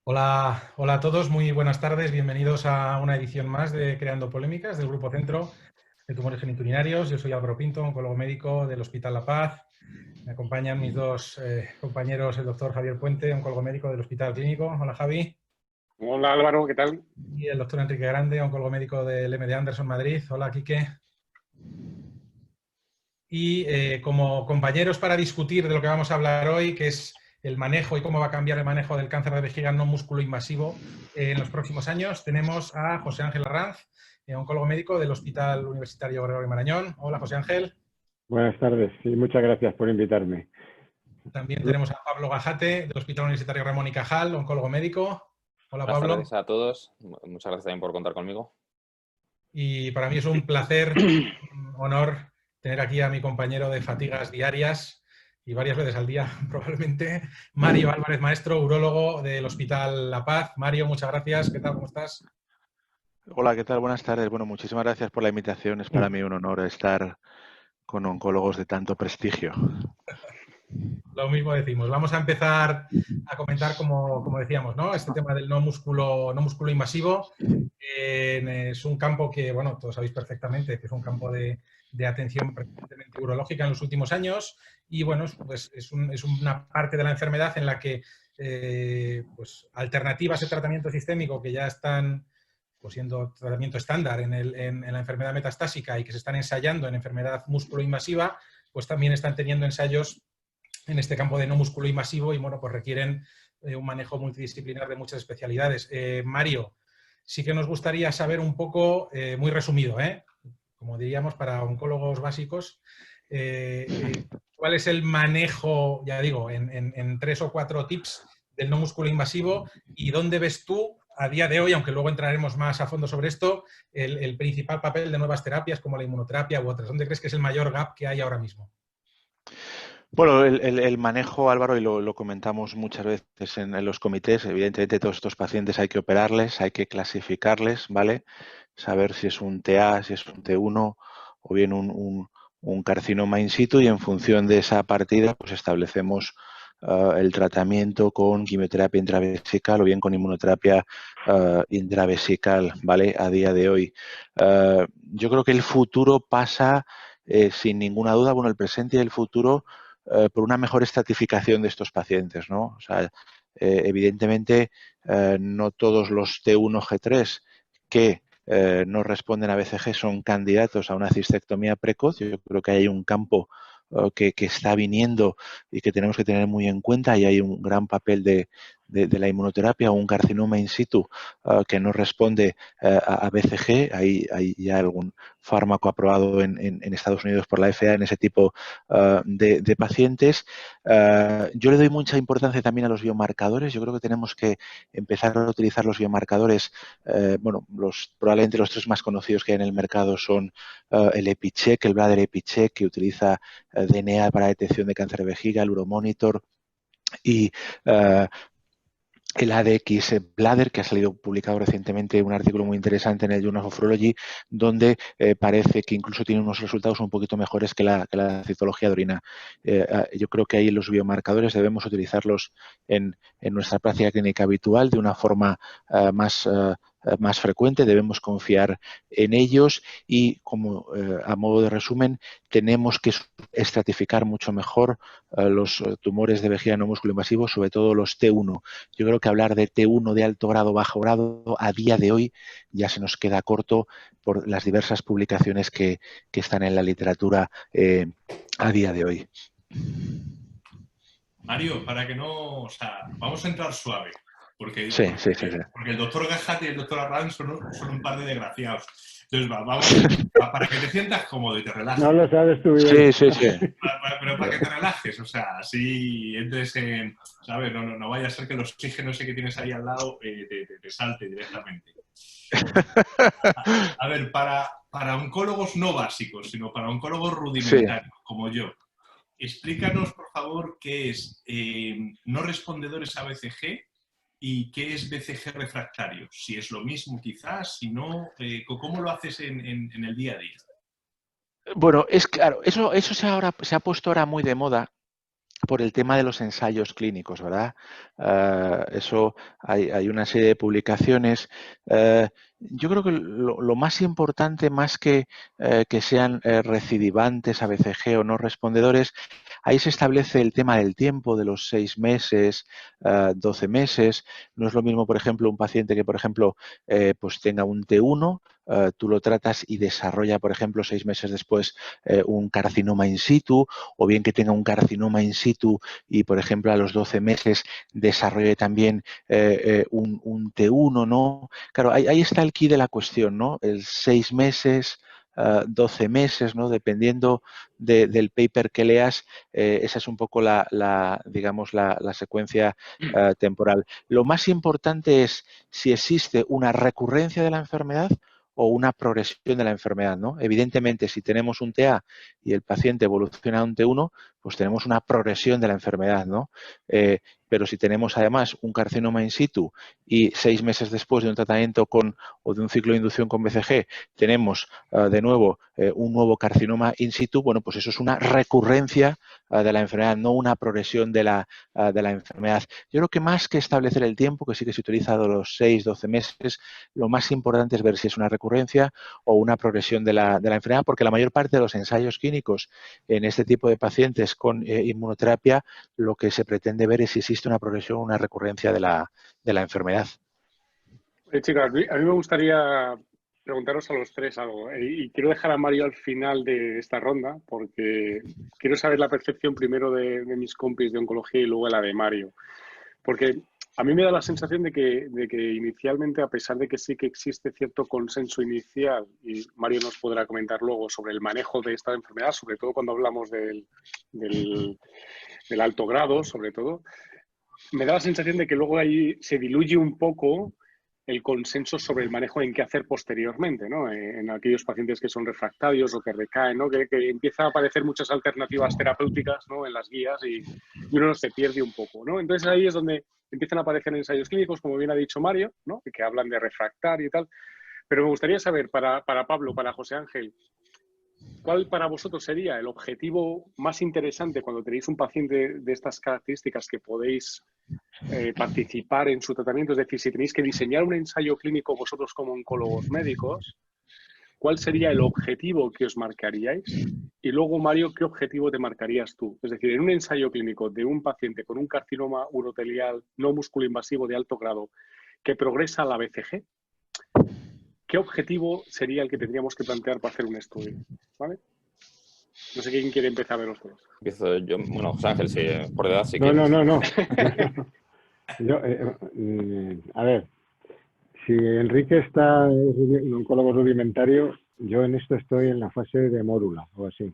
Hola, hola a todos, muy buenas tardes, bienvenidos a una edición más de Creando Polémicas del Grupo Centro de Tumores Geniturinarios. Yo soy Álvaro Pinto, oncólogo médico del Hospital La Paz. Me acompañan mis dos compañeros, el doctor Javier Puente, oncólogo médico del Hospital Clínico. Hola Javi. Hola Álvaro, ¿qué tal? Y el doctor Enrique Grande, oncólogo médico del MD Anderson Madrid. Hola Quique. Y como compañeros para discutir de lo que vamos a hablar hoy, que es el manejo y cómo va a cambiar el manejo del cáncer de vejiga no músculo invasivo en los próximos años, tenemos a José Ángel Arranz, oncólogo médico del Hospital Universitario Gregorio Marañón. Hola, José Ángel. Buenas tardes y muchas gracias por invitarme. También tenemos a Pablo Gajate del Hospital Universitario Ramón y Cajal, oncólogo médico. Hola, Buenas Pablo. tardes a todos. Muchas gracias también por contar conmigo. Y para mí es un placer, un honor tener aquí a mi compañero de fatigas diarias y varias veces al día, probablemente, Mario Álvarez Maestro, urólogo del Hospital La Paz. Mario, muchas gracias. ¿Qué tal? ¿Cómo estás? Hola, ¿qué tal? Buenas tardes. Bueno, muchísimas gracias por la invitación. Es para mí un honor estar con oncólogos de tanto prestigio. Lo mismo decimos. Vamos a empezar a comentar, como decíamos, ¿no? Este tema del no músculo invasivo. Es un campo que, bueno, todos sabéis perfectamente que es un campo de atención preferentemente urológica en los últimos años y, bueno, pues es una parte de la enfermedad en la que pues, alternativas de tratamiento sistémico que ya están pues, siendo tratamiento estándar en la enfermedad metastásica y que se están ensayando en enfermedad músculo invasiva, pues también están teniendo ensayos en este campo de no músculo invasivo y, bueno, pues requieren un manejo multidisciplinar de muchas especialidades. Mario, sí que nos gustaría saber un poco, muy resumido, como diríamos, para oncólogos básicos, cuál es el manejo, ya digo, en 3 o 4 tips del no músculo invasivo y dónde ves tú, a día de hoy, aunque luego entraremos más a fondo sobre esto, el principal papel de nuevas terapias como la inmunoterapia u otras. ¿Dónde crees que es el mayor gap que hay ahora mismo? Bueno, el manejo, Álvaro, y lo comentamos muchas veces en los comités, evidentemente todos estos pacientes hay que operarles, hay que clasificarles, ¿vale? Saber si es un TA, si es un T1 o bien un carcinoma in situ y en función de esa partida pues establecemos el tratamiento con quimioterapia intravesical o bien con inmunoterapia intravesical, ¿vale? A día de hoy. Yo creo que el futuro pasa, sin ninguna duda, bueno, el presente y el futuro, por una mejor estratificación de estos pacientes, ¿no? O sea, evidentemente, no todos los T1 G3 que no responden a BCG son candidatos a una cistectomía precoz. Yo creo que hay un campo que está viniendo y que tenemos que tener muy en cuenta, y hay un gran papel de la inmunoterapia o un carcinoma in situ que no responde a BCG. Hay ya algún fármaco aprobado en Estados Unidos por la FDA en ese tipo de pacientes. Yo le doy mucha importancia también a los biomarcadores. Yo creo que tenemos que empezar a utilizar los biomarcadores. Bueno, probablemente los 3 más conocidos que hay en el mercado son el EpiCheck, el Bladder EpiCheck, que utiliza DNA para detección de cáncer de vejiga, el Uromonitor y el ADX Bladder, que ha salido publicado recientemente un artículo muy interesante en el Journal of Urology, donde parece que incluso tiene unos resultados un poquito mejores que la citología de orina. Yo creo que ahí los biomarcadores debemos utilizarlos en nuestra práctica clínica habitual de una forma más frecuente. Debemos confiar en ellos y, como a modo de resumen, tenemos que estratificar mucho mejor los tumores de vejiga no músculo invasivo, sobre todo los T1. Yo creo que hablar de T1 de alto grado, bajo grado, a día de hoy ya se nos queda corto por las diversas publicaciones que están en la literatura a día de hoy. Mario, para que no... O sea, vamos a entrar suave. Porque, Sí. porque el doctor Gajati y el doctor Arranz son un par de desgraciados. Entonces, vamos, para que te sientas cómodo y te relajes. No lo sabes tú bien. Sí. Pero para que te relajes, o sea, así entres en... ¿Sabes? No vaya a ser que el oxígeno ese que tienes ahí al lado te salte directamente. A ver, para oncólogos no básicos, sino para oncólogos rudimentarios, como yo, explícanos, por favor, qué es no respondedores a BCG y qué es BCG refractario. Si es lo mismo, quizás, si no, ¿cómo lo haces en el día a día? Bueno, es claro, eso se ha puesto ahora muy de moda. por el tema de los ensayos clínicos, ¿verdad? Eso hay una serie de publicaciones. Yo creo que lo más importante, más que sean recidivantes, ABCG o no respondedores, ahí se establece el tema del tiempo, de los 6 meses, 12 meses. No es lo mismo, por ejemplo, un paciente que, por ejemplo, pues tenga un T1, tú lo tratas y desarrolla, por ejemplo, 6 meses después un carcinoma in situ, o bien que tenga un carcinoma in situ y, por ejemplo, a los 12 meses desarrolle también un T1, ¿no? Claro, ahí está el quid de la cuestión, ¿no? El 6 meses, 12 meses, ¿no? Dependiendo del paper que leas, esa es un poco digamos, la secuencia temporal. Lo más importante es si existe una recurrencia de la enfermedad o una progresión de la enfermedad, ¿no? Evidentemente, si tenemos un TA y el paciente evoluciona a un T1, pues tenemos una progresión de la enfermedad, ¿no? Pero si tenemos además un carcinoma in situ y 6 meses después de un tratamiento o de un ciclo de inducción con BCG tenemos de nuevo un nuevo carcinoma in situ, bueno, pues eso es una recurrencia de la enfermedad, no una progresión de la enfermedad. Yo creo que más que establecer el tiempo, que sí que se utiliza de los 6, 12 meses, lo más importante es ver si es una recurrencia o una progresión de la enfermedad, porque la mayor parte de los ensayos clínicos en este tipo de pacientes con inmunoterapia, lo que se pretende ver es si existe una progresión o una recurrencia de la enfermedad. Chicos, a mí me gustaría preguntaros a los tres algo. Y quiero dejar a Mario al final de esta ronda, porque quiero saber la percepción primero de mis compis de oncología y luego la de Mario. Porque a mí me da la sensación de que inicialmente, a pesar de que sí que existe cierto consenso inicial, y Mario nos podrá comentar luego sobre el manejo de esta enfermedad, sobre todo cuando hablamos del alto grado, sobre todo, me da la sensación de que luego ahí se diluye un poco el consenso sobre el manejo en qué hacer posteriormente, ¿no? En aquellos pacientes que son refractarios o que recaen, ¿no? Que empieza a aparecer muchas alternativas terapéuticas, ¿no? En las guías y uno se pierde un poco, ¿no? Entonces ahí es donde empiezan a aparecer ensayos clínicos, como bien ha dicho Mario, ¿no? Que hablan de refractario y tal. Pero me gustaría saber, para Pablo, para José Ángel, ¿cuál para vosotros sería el objetivo más interesante cuando tenéis un paciente de estas características que podéis participar en su tratamiento? Es decir, si tenéis que diseñar un ensayo clínico vosotros como oncólogos médicos, ¿cuál sería el objetivo que os marcaríais? Y luego, Mario, ¿qué objetivo te marcarías tú? Es decir, en un ensayo clínico de un paciente con un carcinoma urotelial no musculoinvasivo de alto grado que progresa a la BCG, ¿qué objetivo sería el que tendríamos que plantear para hacer un estudio? ¿Vale? No sé quién quiere empezar de los tres. Empiezo yo. Bueno, José Ángel, sí, por edad, si No, quieres. no. Yo, a ver, si Enrique es un oncólogo rudimentario, yo en esto estoy en la fase de mórula o así,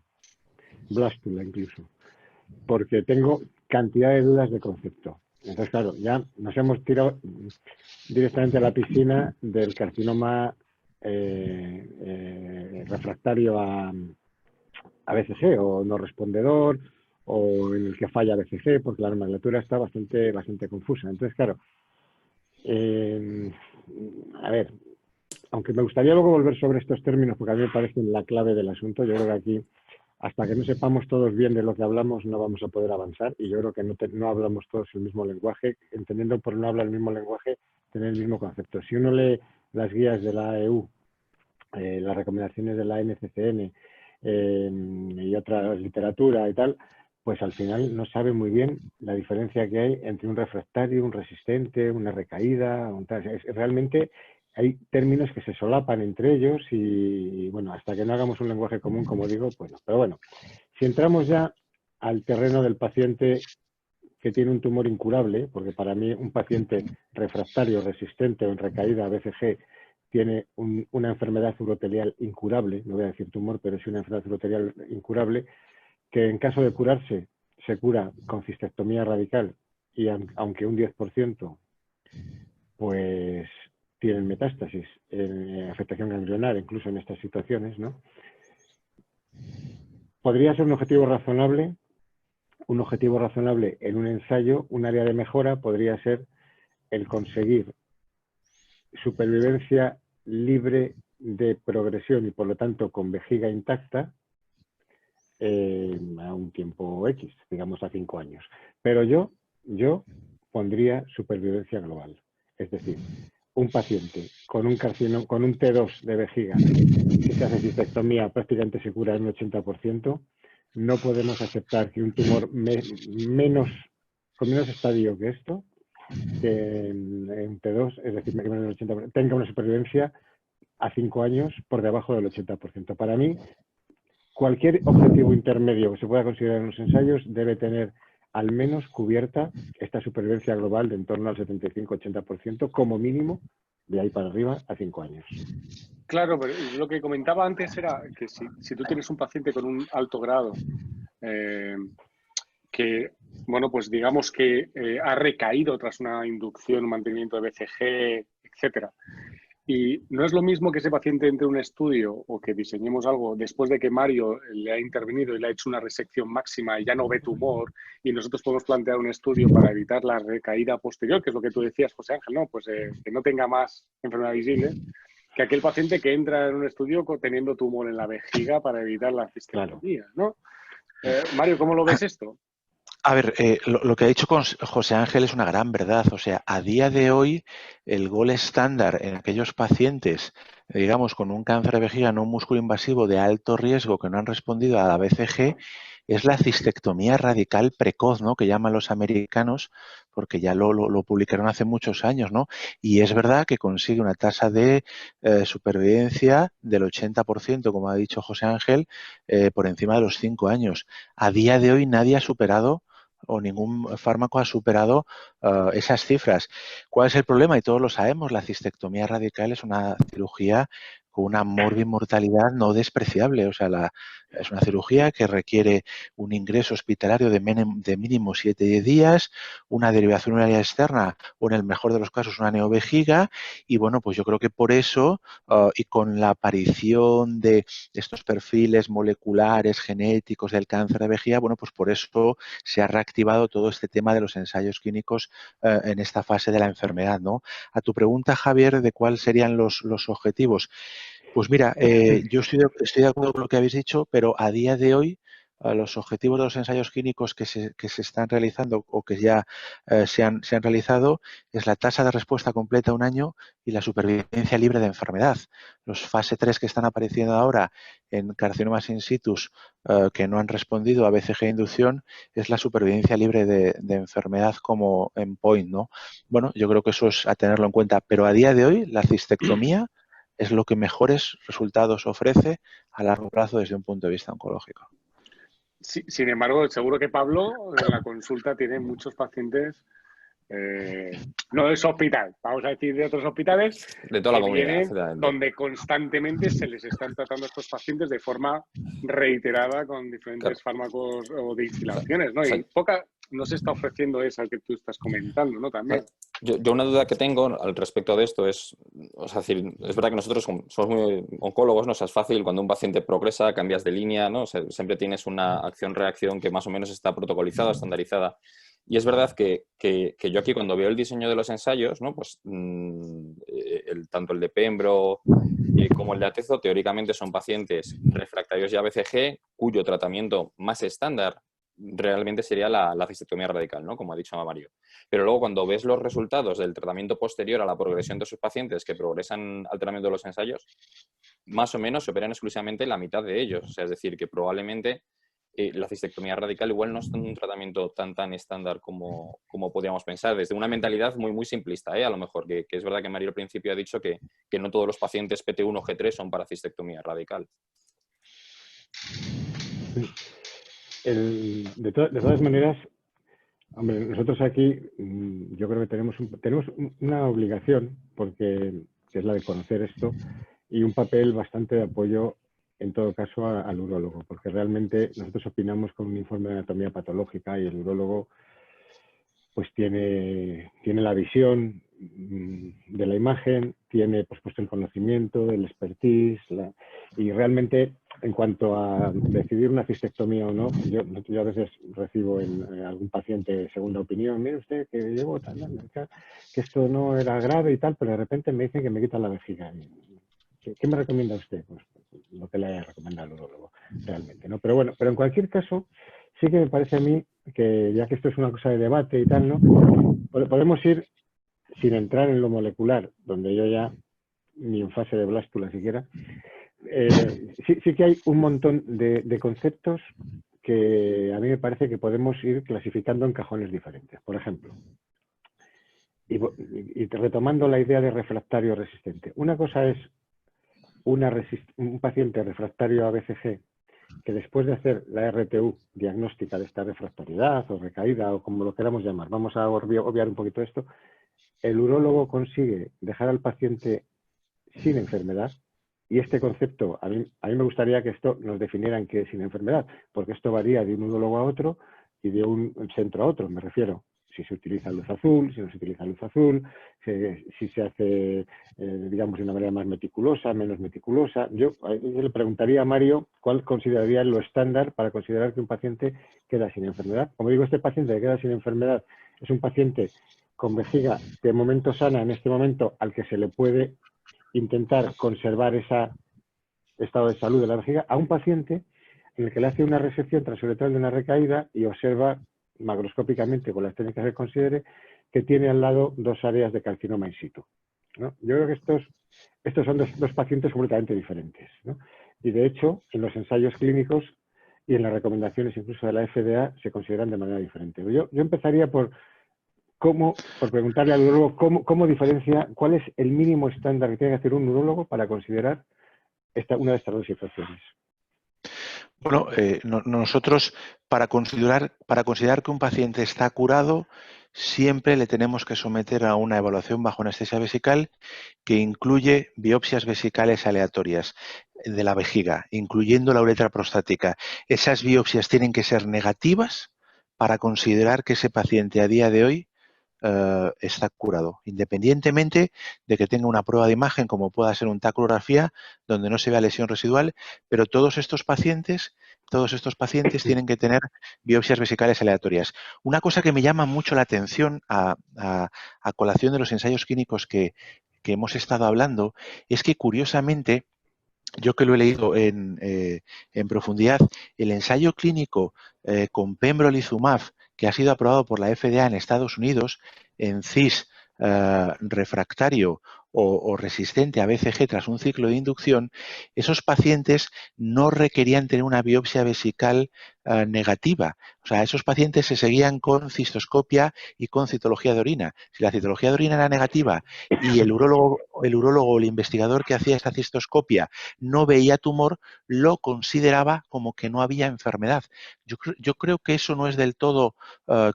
blástula incluso, porque tengo cantidad de dudas de concepto. Entonces, claro, ya nos hemos tirado directamente a la piscina del carcinoma refractario a BCG o no respondedor, o en el que falla BCG, porque la nomenclatura está bastante confusa. Entonces, claro, a ver, aunque me gustaría luego volver sobre estos términos, porque a mí me parecen la clave del asunto, yo creo que aquí, hasta que no sepamos todos bien de lo que hablamos, no vamos a poder avanzar, y yo creo que no hablamos todos el mismo lenguaje, entendiendo por no hablar el mismo lenguaje, tener el mismo concepto. Si uno lee las guías de la AEU, las recomendaciones de la NCCN y otra literatura y tal, pues al final no sabe muy bien la diferencia que hay entre un refractario, un resistente, una recaída. Realmente hay términos que se solapan entre ellos y, bueno, hasta que no hagamos un lenguaje común, como digo, pues no. Pero bueno, si entramos ya al terreno del paciente que tiene un tumor incurable, porque para mí un paciente refractario, resistente o en recaída a BCG tiene una enfermedad urotelial incurable, no voy a decir tumor, pero sí una enfermedad urotelial incurable, que en caso de curarse se cura con cistectomía radical y aunque un 10% pues tienen metástasis, afectación ganglionar, incluso en estas situaciones, ¿no? Podría ser un objetivo razonable en un ensayo, un área de mejora podría ser el conseguir supervivencia libre de progresión y por lo tanto con vejiga intacta a un tiempo X, digamos a 5 años. Pero yo pondría supervivencia global. Es decir, un paciente con un con un T2 de vejiga que se hace cistectomía prácticamente se cura en un 80%, no podemos aceptar que un tumor con menos estadio que esto, que en T2, es decir, menos del 80%, tenga una supervivencia a 5 años por debajo del 80%. Para mí, cualquier objetivo intermedio que se pueda considerar en los ensayos debe tener al menos cubierta esta supervivencia global de en torno al 75-80% como mínimo, de ahí para arriba, a 5 años. Claro, pero lo que comentaba antes era que si tú tienes un paciente con un alto grado que, bueno, pues digamos que ha recaído tras una inducción, un mantenimiento de BCG, etcétera, y no es lo mismo que ese paciente entre en un estudio o que diseñemos algo después de que Mario le ha intervenido y le ha hecho una resección máxima y ya no ve tumor, y nosotros podemos plantear un estudio para evitar la recaída posterior, que es lo que tú decías, José Ángel, ¿no? Pues que no tenga más enfermedad visible, que aquel paciente que entra en un estudio teniendo tumor en la vejiga para evitar la cistectomía, ¿no? Mario, ¿cómo lo ves esto? A ver, lo que ha dicho José Ángel es una gran verdad. O sea, a día de hoy, el gol estándar en aquellos pacientes, digamos, con un cáncer de vejiga no músculo invasivo de alto riesgo que no han respondido a la BCG, es la cistectomía radical precoz, ¿no? Que llaman los americanos, porque ya lo publicaron hace muchos años, ¿no? Y es verdad que consigue una tasa de supervivencia del 80%, como ha dicho José Ángel, por encima de los 5 años. A día de hoy nadie ha superado o ningún fármaco ha superado esas cifras. ¿Cuál es el problema? Y todos lo sabemos, la cistectomía radical es una cirugía con una morbimortalidad no despreciable. O sea, es una cirugía que requiere un ingreso hospitalario de mínimo 7 días, una derivación urinaria externa o, en el mejor de los casos, una neovejiga. Y bueno, pues yo creo que por eso y con la aparición de estos perfiles moleculares, genéticos del cáncer de vejiga, bueno, pues por eso se ha reactivado todo este tema de los ensayos clínicos en esta fase de la enfermedad, ¿no? A tu pregunta, Javier, de cuáles serían los objetivos. Pues mira, yo estoy de acuerdo con lo que habéis dicho, pero a día de hoy los objetivos de los ensayos clínicos que se están realizando o que ya se han realizado es la tasa de respuesta completa a un año y la supervivencia libre de enfermedad. Los fase 3 que están apareciendo ahora en carcinomas in situ que no han respondido a BCG inducción es la supervivencia libre de enfermedad como endpoint, ¿no? Bueno, yo creo que eso es a tenerlo en cuenta, pero a día de hoy la cistectomía es lo que mejores resultados ofrece a largo plazo desde un punto de vista oncológico. Sí, sin embargo, seguro que Pablo en la consulta tiene muchos pacientes, no de su hospital, vamos a decir de otros hospitales, de toda la que vienen comunidad, donde constantemente se les están tratando a estos pacientes de forma reiterada con diferentes fármacos o de instilaciones, ¿no? Y no se está ofreciendo esa que tú estás comentando, ¿no? También. Yo una duda que tengo al respecto de esto es, o sea, es verdad que nosotros somos muy oncólogos, ¿no? O sea, es fácil cuando un paciente progresa, cambias de línea, ¿no? O sea, siempre tienes una acción-reacción que más o menos está protocolizada, estandarizada. Y es verdad que yo aquí cuando veo el diseño de los ensayos, ¿no? Pues tanto el de Pembro como el de Atezo, teóricamente son pacientes refractarios ya a BCG, cuyo tratamiento más estándar realmente sería la cistectomía radical, ¿no? Como ha dicho Mario. Pero luego cuando ves los resultados del tratamiento posterior a la progresión de esos pacientes que progresan al tratamiento de los ensayos, más o menos se operan exclusivamente la mitad de ellos. O sea, es decir, que probablemente la cistectomía radical igual no es un tratamiento tan estándar como podríamos pensar, desde una mentalidad muy simplista, a lo mejor, que es verdad que Mario al principio ha dicho que no todos los pacientes PT1 o G3 son para cistectomía radical. De todas maneras, hombre, nosotros aquí yo creo que tenemos una obligación, que es la de conocer esto, y un papel bastante de apoyo, en todo caso, al urólogo, porque realmente nosotros opinamos con un informe de anatomía patológica y el urólogo pues tiene la visión de la imagen, tiene por supuesto el conocimiento, el expertise, y realmente en cuanto a decidir una cistectomía o no, yo a veces recibo en algún paciente segunda opinión, mire usted que llevo que esto no era grave y tal, pero de repente me dicen que me quitan la vejiga. ¿Qué me recomienda usted? Pues lo que le haya recomendado el urólogo. realmente, ¿no? Pero bueno, pero en cualquier caso, sí que me parece a mí que, ya que esto es una cosa de debate y tal, ¿no? Podemos ir, sin entrar en lo molecular, donde yo ya, ni en fase de blástula siquiera, sí que hay un montón de conceptos que a mí me parece que podemos ir clasificando en cajones diferentes. Por ejemplo, y retomando la idea de refractario resistente. Una cosa es un paciente refractario a BCG que después de hacer la RTU diagnóstica de esta refractoriedad o recaída o como lo queramos llamar, vamos a obviar un poquito esto, el urólogo consigue dejar al paciente sin enfermedad. Y este concepto, a mí me gustaría que esto nos definieran qué es sin enfermedad, porque esto varía de un urólogo a otro y de un centro a otro, me refiero. Si se utiliza luz azul, si no se utiliza luz azul, si se hace, digamos, de una manera más meticulosa, menos meticulosa. Yo le preguntaría a Mario cuál consideraría lo estándar para considerar que un paciente queda sin enfermedad. Como digo, este paciente que queda sin enfermedad es un paciente con vejiga de momento sana en este momento al que se le puede intentar conservar ese estado de salud de la vejiga a un paciente en el que le hace una resección transuretral de una recaída y observa macroscópicamente con las técnicas que considere que tiene al lado dos áreas de carcinoma in situ, ¿no? Yo creo que estos son dos pacientes completamente diferentes, ¿no? Y de hecho, en los ensayos clínicos y en las recomendaciones incluso de la FDA se consideran de manera diferente. Yo empezaría por preguntarle al urólogo cómo diferencia, cuál es el mínimo estándar que tiene que hacer un urólogo para considerar una de estas dos situaciones. Bueno, nosotros para considerar que un paciente está curado, siempre le tenemos que someter a una evaluación bajo anestesia vesical que incluye biopsias vesicales aleatorias de la vejiga, incluyendo la uretra prostática. Esas biopsias tienen que ser negativas para considerar que ese paciente a día de hoy está curado, independientemente de que tenga una prueba de imagen como pueda ser una tacografía donde no se vea lesión residual, pero todos estos pacientes tienen que tener biopsias vesicales aleatorias. Una cosa que me llama mucho la atención a colación de los ensayos clínicos que hemos estado hablando es que curiosamente, yo que lo he leído en profundidad, el ensayo clínico con pembrolizumab que ha sido aprobado por la FDA en Estados Unidos en CIS refractario o resistente a BCG tras un ciclo de inducción, esos pacientes no requerían tener una biopsia vesical negativa. O sea, esos pacientes se seguían con cistoscopia y con citología de orina. Si la citología de orina era negativa y el urólogo o el investigador que hacía esta cistoscopia no veía tumor, lo consideraba como que no había enfermedad. Yo creo que eso no es del todo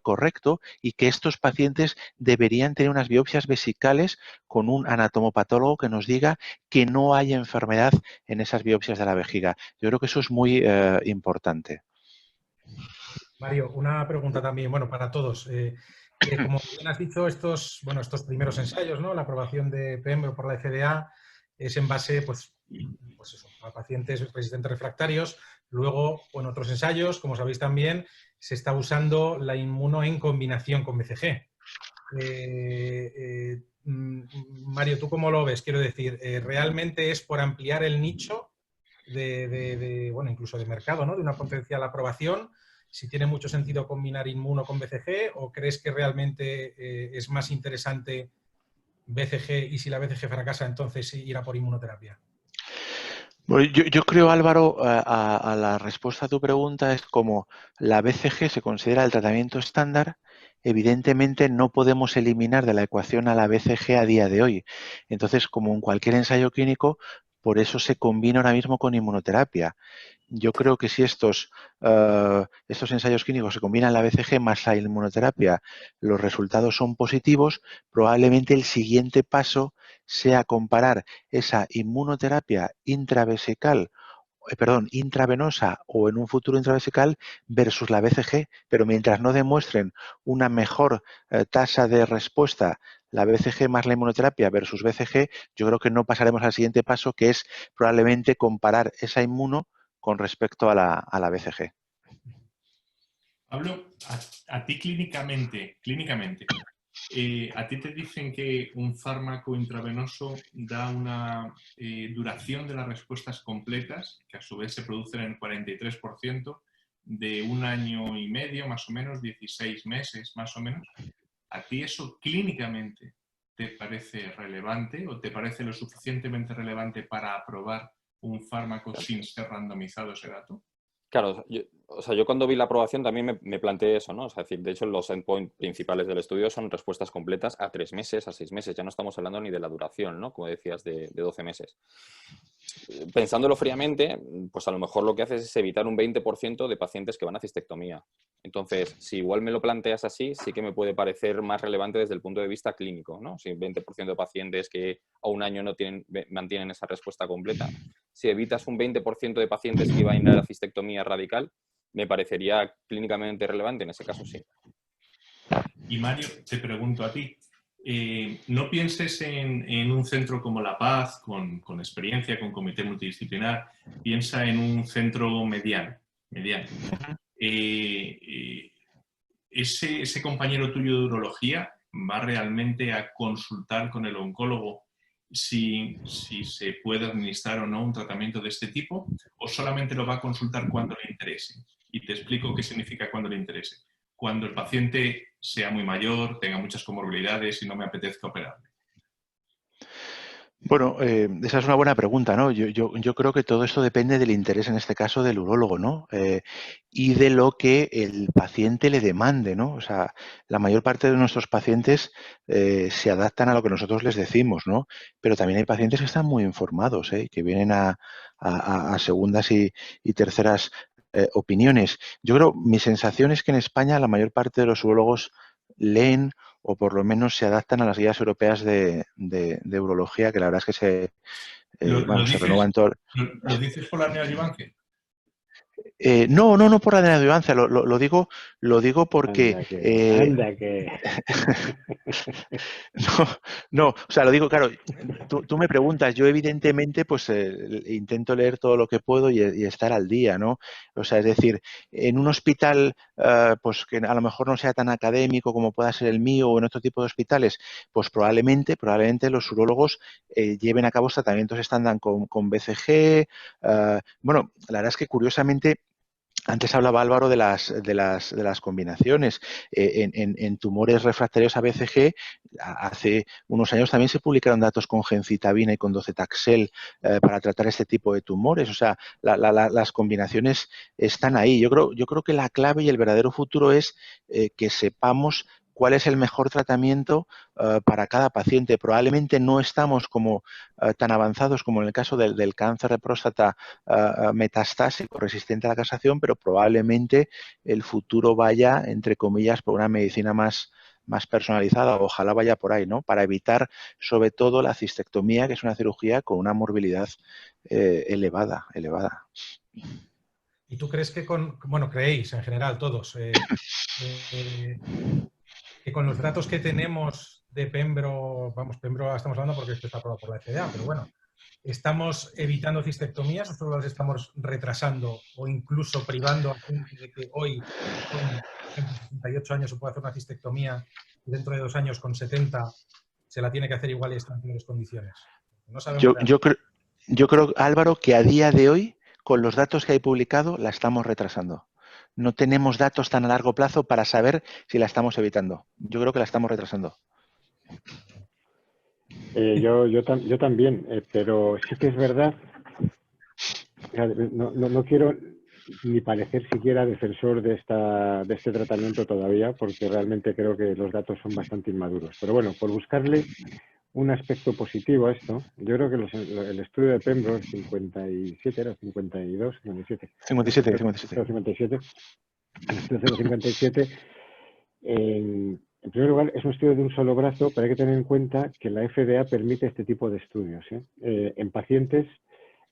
correcto y que estos pacientes deberían tener unas biopsias vesicales con un anatomopatólogo que nos diga que no hay enfermedad en esas biopsias de la vejiga. Yo creo que eso es muy importante. Mario, una pregunta también, bueno, para todos. Como bien has dicho, estos primeros ensayos, ¿no? La aprobación de pembro por la FDA es en base, pues eso, a pacientes resistentes refractarios. Luego, en otros ensayos, como sabéis también, se está usando la inmuno en combinación con BCG. Mario, ¿tú cómo lo ves? Quiero decir, ¿realmente es por ampliar el nicho incluso de mercado, ¿no? De una potencial aprobación? Si tiene mucho sentido combinar inmuno con BCG, o crees que realmente es más interesante BCG y si la BCG fracasa, entonces sí irá por inmunoterapia? Bueno, yo creo, Álvaro, a la respuesta a tu pregunta es como la BCG se considera el tratamiento estándar, evidentemente no podemos eliminar de la ecuación a la BCG a día de hoy. Entonces, como en cualquier ensayo clínico, por eso se combina ahora mismo con inmunoterapia. Yo creo que si estos ensayos clínicos se combinan la BCG más la inmunoterapia, los resultados son positivos, probablemente el siguiente paso sea comparar esa inmunoterapia intravenosa o en un futuro intravesical versus la BCG, pero mientras no demuestren una mejor tasa de respuesta la BCG más la inmunoterapia versus BCG, yo creo que no pasaremos al siguiente paso, que es probablemente comparar esa inmuno con respecto a la BCG. Pablo, a ti clínicamente, a ti te dicen que un fármaco intravenoso da una duración de las respuestas completas, que a su vez se producen en el 43%, de 1 año y medio, más o menos, 16 meses, más o menos. ¿A ti eso clínicamente te parece relevante o te parece lo suficientemente relevante para aprobar un fármaco sin ser randomizado ese dato? Claro, yo cuando vi la aprobación también me planteé eso, ¿no? Es decir, de hecho, los endpoints principales del estudio son respuestas completas a 3 meses, a 6 meses. Ya no estamos hablando ni de la duración, ¿no? Como decías, de 12 meses. Pensándolo fríamente, pues a lo mejor lo que haces es evitar un 20% de pacientes que van a cistectomía. Entonces, si igual me lo planteas así, sí que me puede parecer más relevante desde el punto de vista clínico, ¿no? Si 20% de pacientes que a un año no mantienen esa respuesta completa, si evitas un 20% de pacientes que iban a ir a la cistectomía radical, me parecería clínicamente relevante, en ese caso sí. Y Mario, te pregunto a ti, no pienses en un centro como La Paz, con experiencia, con comité multidisciplinar, piensa en un centro mediano. Ese compañero tuyo de urología va realmente a consultar con el oncólogo si se puede administrar o no un tratamiento de este tipo, o solamente lo va a consultar cuando le interese. Y te explico qué significa cuando le interese. Cuando el paciente sea muy mayor, tenga muchas comorbilidades y no me apetezca operarle. Bueno, esa es una buena pregunta, ¿no? Yo creo que todo esto depende del interés, en este caso, del urólogo, ¿no? Y de lo que el paciente le demande, ¿no? O sea, la mayor parte de nuestros pacientes se adaptan a lo que nosotros les decimos, ¿no? Pero también hay pacientes que están muy informados, que vienen a segundas y terceras opiniones. Yo creo, mi sensación es que en España la mayor parte de los urólogos leen o por lo menos se adaptan a las guías europeas de urología, que la verdad es que se renuevan todo. ¿Lo dices por la neoadyuvancia? No por la neoadyuvancia, lo digo porque... Anda que... No, o sea, lo digo, claro, tú me preguntas, yo evidentemente pues intento leer todo lo que puedo y estar al día, ¿no? O sea, es decir, en un hospital pues que a lo mejor no sea tan académico como pueda ser el mío o en otro tipo de hospitales, pues probablemente los urólogos lleven a cabo tratamientos estándar con BCG. Bueno, la verdad es que curiosamente antes hablaba Álvaro de las combinaciones. En tumores refractarios a BCG, hace unos años también se publicaron datos con gencitabina y con docetaxel para tratar este tipo de tumores. O sea, las combinaciones están ahí. Yo creo que la clave y el verdadero futuro es que sepamos cuál es el mejor tratamiento para cada paciente. Probablemente no estamos como tan avanzados como en el caso del cáncer de próstata metastásico resistente a la castración, pero probablemente el futuro vaya, entre comillas, por una medicina más personalizada, ojalá vaya por ahí, ¿no? Para evitar, sobre todo, la cistectomía, que es una cirugía con una morbilidad elevada. ¿Y tú crees que creéis en general todos, que con los datos que tenemos de Pembro, Pembro estamos hablando porque esto está aprobado por la FDA, pero bueno, ¿estamos evitando cistectomías o solo las estamos retrasando o incluso privando a gente de que hoy con 68 años se puede hacer una cistectomía y dentro de 2 años con 70 se la tiene que hacer igual y está en peores condiciones? No sabemos Yo creo, Álvaro, que a día de hoy, con los datos que hay publicado, la estamos retrasando. No tenemos datos tan a largo plazo para saber si la estamos evitando. Yo creo que la estamos retrasando. Yo también, pero sí que es verdad, no quiero ni parecer siquiera defensor de este tratamiento todavía, porque realmente creo que los datos son bastante inmaduros. Pero bueno, por buscarle un aspecto positivo a esto, yo creo que el estudio de Pembro, 57, era 52, 57. 57. El estudio 057, en primer lugar, es un estudio de un solo brazo, pero hay que tener en cuenta que la FDA permite este tipo de estudios en pacientes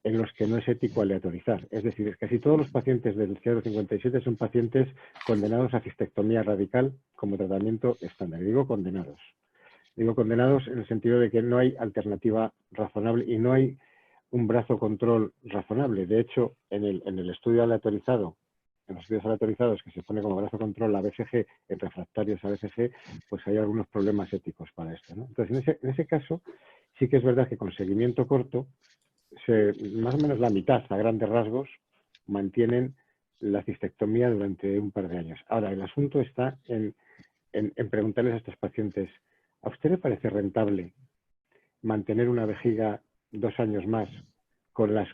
en los que no es ético aleatorizar. Es decir, casi todos los pacientes del 057 son pacientes condenados a cistectomía radical como tratamiento estándar. Digo condenados. Digo condenados en el sentido de que no hay alternativa razonable y no hay un brazo control razonable. De hecho, en el estudio aleatorizado en los estudios aleatorizados, que se pone como brazo control la BCG en refractarios a BCG, pues hay algunos problemas éticos para esto, ¿no? Entonces, en ese caso, sí que es verdad que con seguimiento corto, más o menos la mitad, a grandes rasgos, mantienen la cistectomía durante un par de años. Ahora, el asunto está en preguntarles a estos pacientes, ¿a usted le parece rentable mantener una vejiga 2 años más con las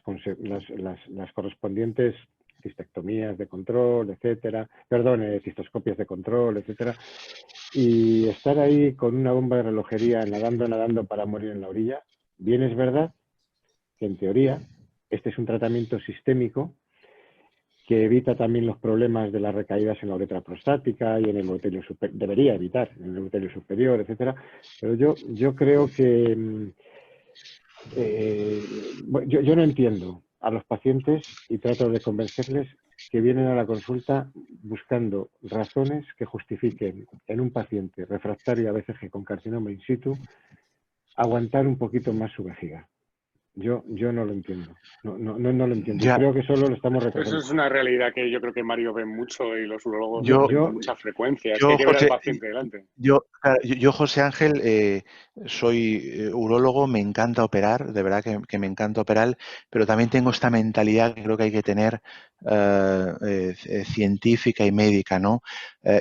correspondientes cistectomías de control, etcétera, perdón, cistoscopias de control, etcétera, y estar ahí con una bomba de relojería nadando para morir en la orilla? Bien, es verdad que en teoría este es un tratamiento sistémico que evita también los problemas de las recaídas en la uretra prostática y en el ureterio superior, debería evitar en el ureterio superior, etcétera. Pero yo creo que yo no entiendo a los pacientes y trato de convencerles que vienen a la consulta buscando razones que justifiquen en un paciente refractario a BCG con carcinoma in situ aguantar un poquito más su vejiga. Yo no lo entiendo. No lo entiendo. Ya. Creo que solo lo estamos recogiendo. Eso es una realidad que yo creo que Mario ve mucho y los urólogos Yo- ven con mucha frecuencia. Es yo, que hay que ver al José, paciente delante. Yo, José Ángel, soy urólogo, me encanta operar, de verdad que me encanta operar, pero también tengo esta mentalidad que creo que hay que tener científica y médica, ¿no?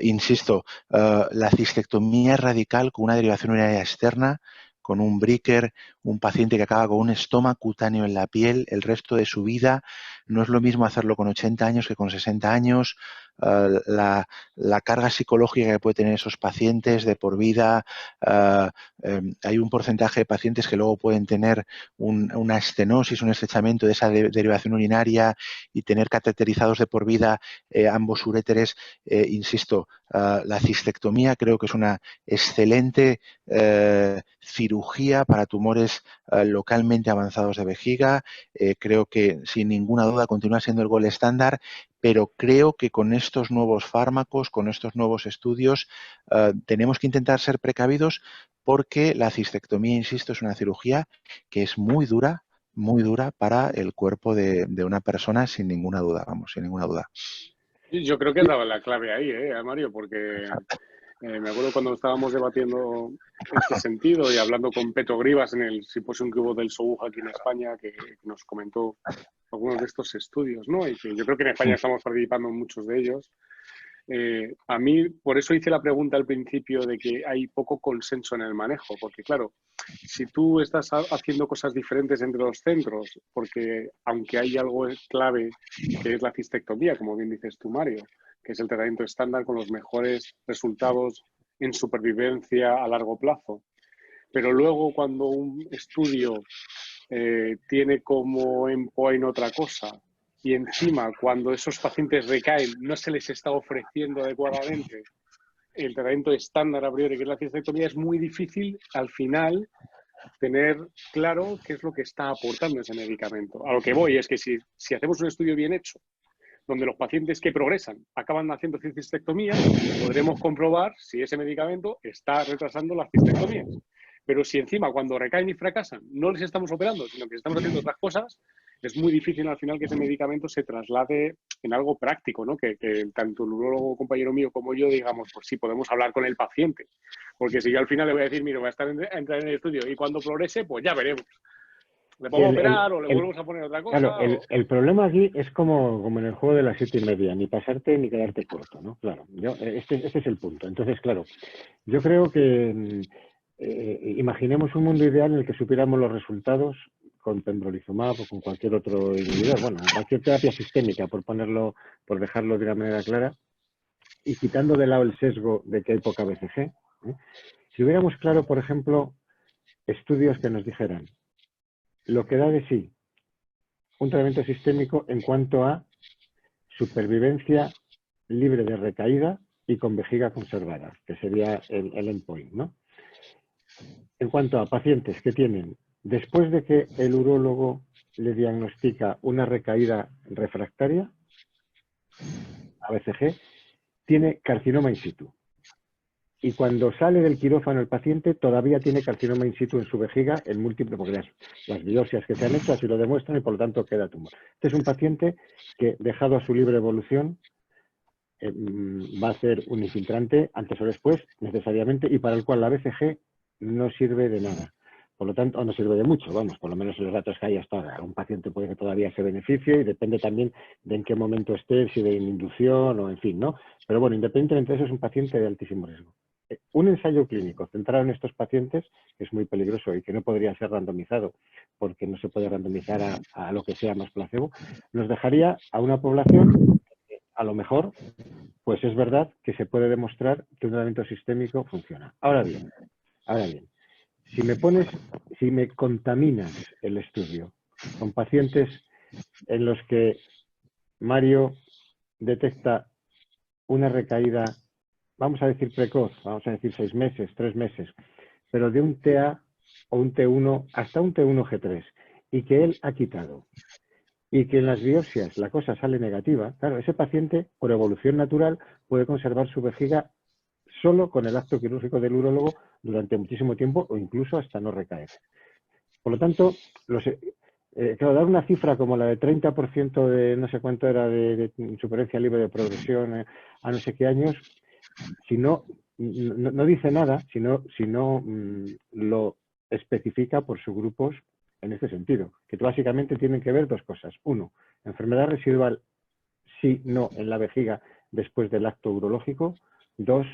Insisto, la cistectomía radical con una derivación urinaria externa, con un breaker, un paciente que acaba con un estoma cutáneo en la piel el resto de su vida, no es lo mismo hacerlo con 80 años que con 60 años. La carga psicológica que puede tener esos pacientes de por vida. Hay un porcentaje de pacientes que luego pueden tener una estenosis, un estrechamiento de esa derivación urinaria y tener cateterizados de por vida ambos uréteres. Insisto, la cistectomía creo que es una excelente cirugía para tumores localmente avanzados de vejiga. Creo que sin ninguna duda continúa siendo el gold estándar, pero creo que con estos nuevos fármacos, con estos nuevos estudios, tenemos que intentar ser precavidos porque la cistectomía, insisto, es una cirugía que es muy dura para el cuerpo de una persona, sin ninguna duda, vamos, sin ninguna duda. Yo creo que daba la clave ahí, Mario, porque me acuerdo cuando estábamos debatiendo este sentido y hablando con Peto Grivas en el simposio que hubo del SOUJ aquí en España, que nos comentó algunos de estos estudios, ¿no? Y que yo creo que en España estamos participando en muchos de ellos. A mí, por eso hice la pregunta al principio de que hay poco consenso en el manejo, porque claro, si tú estás haciendo cosas diferentes entre los centros, porque aunque hay algo clave que es la cistectomía, como bien dices tú, Mario, que es el tratamiento estándar con los mejores resultados en supervivencia a largo plazo, pero luego cuando un estudio tiene como endpoint otra cosa y encima cuando esos pacientes recaen no se les está ofreciendo adecuadamente el tratamiento estándar a priori, que es la cistectomía, es muy difícil al final tener claro qué es lo que está aportando ese medicamento. A lo que voy es que si hacemos un estudio bien hecho, donde los pacientes que progresan acaban haciendo cistectomía, podremos comprobar si ese medicamento está retrasando las cistectomías. Pero si encima cuando recaen y fracasan no les estamos operando, sino que estamos haciendo otras cosas, es muy difícil al final que ese medicamento se traslade en algo práctico, ¿no? Que tanto el urólogo compañero mío como yo digamos, pues sí, podemos hablar con el paciente. Porque si yo al final le voy a decir, mira, va a entrar en el estudio y cuando progrese, pues ya veremos. ¿Le podemos operar o le volvemos a poner otra cosa? Claro, el problema aquí es como en el juego de las 7:30, ni pasarte ni quedarte corto, ¿no? Claro, este es el punto. Entonces, claro, yo creo que imaginemos un mundo ideal en el que supiéramos los resultados con pembrolizumab o con cualquier otro inhibidor, bueno, cualquier terapia sistémica, por dejarlo de una manera clara, y quitando de lado el sesgo de que hay poca BCG. Si hubiéramos claro, por ejemplo, estudios que nos dijeran lo que da de sí un tratamiento sistémico en cuanto a supervivencia libre de recaída y con vejiga conservada, que sería el endpoint, ¿no? En cuanto a pacientes que tienen, después de que el urólogo le diagnostica una recaída refractaria a BCG, tiene carcinoma in situ. Y cuando sale del quirófano el paciente, todavía tiene carcinoma in situ en su vejiga en múltiples, porque las biopsias que se han hecho así lo demuestran y por lo tanto queda tumor. Este es un paciente que, dejado a su libre evolución, va a ser un infiltrante antes o después, necesariamente, y para el cual la BCG no sirve de nada. Por lo tanto, no sirve de mucho, vamos, por lo menos en los datos que hay hasta ahora. Un paciente puede que todavía se beneficie y depende también de en qué momento esté, si de inducción o en fin, ¿no? Pero bueno, independientemente de eso, es un paciente de altísimo riesgo. Un ensayo clínico centrado en estos pacientes, que es muy peligroso y que no podría ser randomizado, porque no se puede randomizar a lo que sea más placebo, nos dejaría a una población que a lo mejor, pues es verdad que se puede demostrar que un tratamiento sistémico funciona. Ahora bien, si me contaminas el estudio con pacientes en los que Mario detecta una recaída, vamos a decir precoz, vamos a decir 6 meses, 3 meses, pero de un TA o un T1 hasta un T1G3, y que él ha quitado, y que en las biopsias la cosa sale negativa, claro, ese paciente, por evolución natural, puede conservar su vejiga solo con el acto quirúrgico del urólogo durante muchísimo tiempo o incluso hasta no recaer. Por lo tanto, claro, dar una cifra como la de 30% de no sé cuánto era de supervivencia libre de progresión a no sé qué años, si no dice nada, si no lo especifica por subgrupos en este sentido, que básicamente tienen que ver dos cosas. Uno, enfermedad residual, sí, no, en la vejiga después del acto urológico. Dos,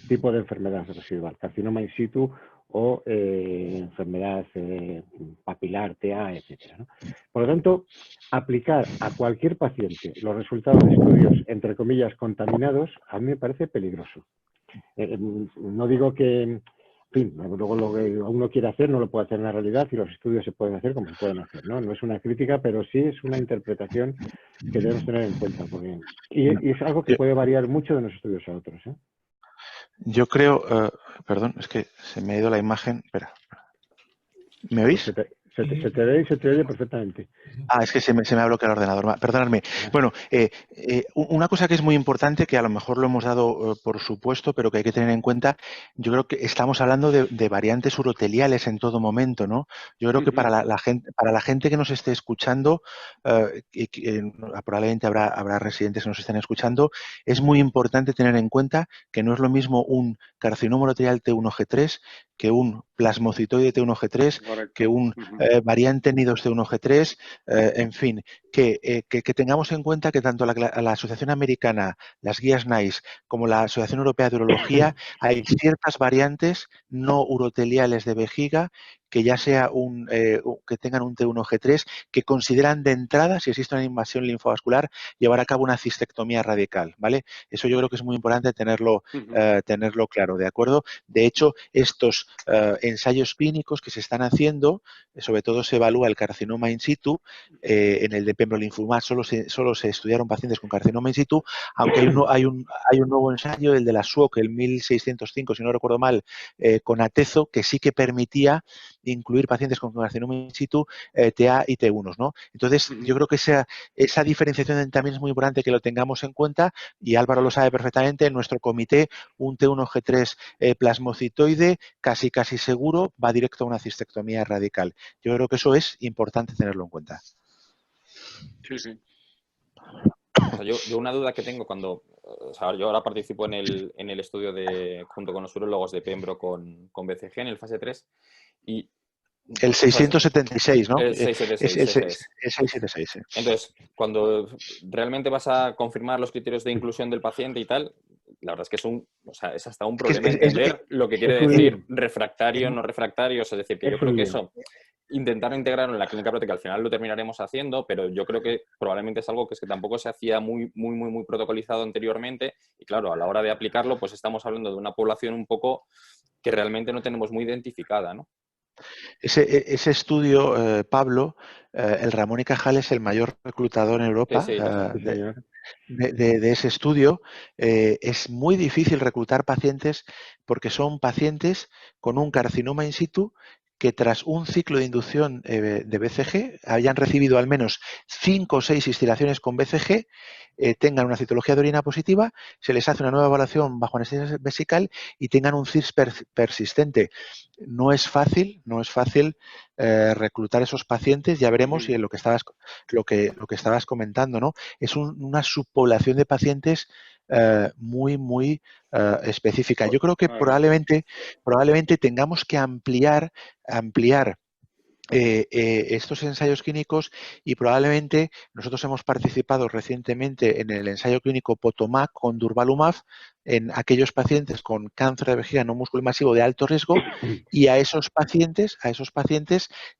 tipo de enfermedad residual, carcinoma in situ o enfermedad papilar, TA, etcétera, ¿no? Por lo tanto, aplicar a cualquier paciente los resultados de estudios, entre comillas, contaminados, a mí me parece peligroso. No digo que, en fin, luego lo que uno quiere hacer no lo puede hacer en la realidad y los estudios se pueden hacer como se pueden hacer, ¿no? No es una crítica, pero sí es una interpretación que debemos tener en cuenta. Y es algo que puede variar mucho de unos estudios a otros, ¿eh? Yo creo, perdón, es que se me ha ido la imagen. Espera. ¿Me oís? Pues se te ve y se te oye perfectamente. Es que se me ha bloqueado el ordenador. Perdonadme. Bueno, una cosa que es muy importante, que a lo mejor lo hemos dado por supuesto, pero que hay que tener en cuenta, yo creo que estamos hablando de variantes uroteliales en todo momento, ¿no? Yo creo que para la gente que nos esté escuchando, probablemente habrá residentes que nos estén escuchando, es muy importante tener en cuenta que no es lo mismo un carcinoma urotelial T1G3 que un plasmocitoide T1G3, Correcto. que un variante NIDOS T1G3, en fin, que tengamos en cuenta que tanto la Asociación Americana, las guías NICE, como la Asociación Europea de Urología, hay ciertas variantes no uroteliales de vejiga que ya sea que tengan un T1G3, que consideran de entrada, si existe una invasión linfovascular, llevar a cabo una cistectomía radical, ¿vale? Eso yo creo que es muy importante tenerlo claro, ¿de acuerdo? De hecho, estos ensayos clínicos que se están haciendo, sobre todo se evalúa el carcinoma in situ, en el de pembrolizumab solo se estudiaron pacientes con carcinoma in situ, aunque hay un nuevo ensayo, el de la SWOG, el 1605, si no recuerdo mal, con atezo, que sí que permitía incluir pacientes con carcinoma in situ, TA y T1, ¿no? Entonces, yo creo que esa diferenciación también es muy importante que lo tengamos en cuenta, y Álvaro lo sabe perfectamente. En nuestro comité, un T1G3 plasmocitoide casi seguro va directo a una cistectomía radical. Yo creo que eso es importante tenerlo en cuenta. Sí, sí. O sea, yo una duda que tengo cuando, o sea, yo ahora participo en el estudio junto con los urólogos de Pembro con BCG en el fase 3 y... El 676, ¿no? El 676, es eso es. El 676, sí. Entonces, cuando realmente vas a confirmar los criterios de inclusión del paciente y tal, la verdad es que es hasta un problema entender lo que quiere decir refractario, no refractario. Es decir, que yo creo que eso, intentar integrarlo en la clínica práctica, al final lo terminaremos haciendo, pero yo creo que probablemente es algo que tampoco se hacía muy protocolizado anteriormente, y claro, a la hora de aplicarlo, pues estamos hablando de una población un poco que realmente no tenemos muy identificada, ¿no? Ese estudio, Pablo, el Ramón y Cajal es el mayor reclutador en Europa Sí, de ese estudio. Es muy difícil reclutar pacientes porque son pacientes con un carcinoma in situ que tras un ciclo de inducción de BCG hayan recibido al menos 5 o 6 instilaciones con BCG, tengan una citología de orina positiva, se les hace una nueva evaluación bajo anestesia vesical y tengan un CIRS persistente. No es fácil reclutar esos pacientes. Ya veremos, y lo que estabas comentando, ¿no? Es una subpoblación de pacientes muy específica. Yo creo que probablemente tengamos que ampliar estos ensayos clínicos y probablemente nosotros hemos participado recientemente en el ensayo clínico Potomac con durvalumab en aquellos pacientes con cáncer de vejiga no músculo-invasivo de alto riesgo y a esos pacientes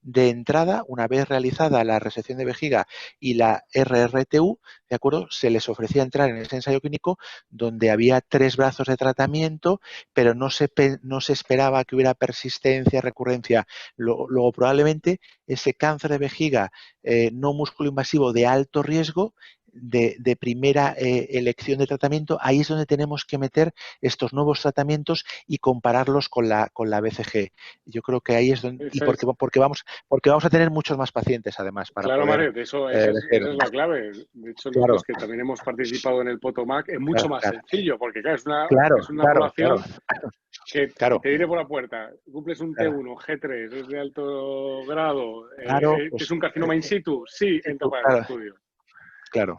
de entrada, una vez realizada la resección de vejiga y la RRTU, ¿de acuerdo? Se les ofrecía entrar en ese ensayo clínico donde había 3 brazos de tratamiento, pero no se esperaba que hubiera persistencia, recurrencia. Luego probablemente ese cáncer de vejiga no músculo invasivo de alto riesgo, de primera elección de tratamiento, ahí es donde tenemos que meter estos nuevos tratamientos y compararlos con la BCG. Yo creo que ahí es donde, y porque vamos a tener muchos más pacientes además para claro, poder, Mario, esa es la clave. De hecho, nosotros que también hemos participado en el Potomac, es mucho más sencillo, porque claro, es una población que te diré por la puerta, cumples un T1, G3, es de alto grado, es un carcinoma in situ, sí, entra para el estudio. Claro.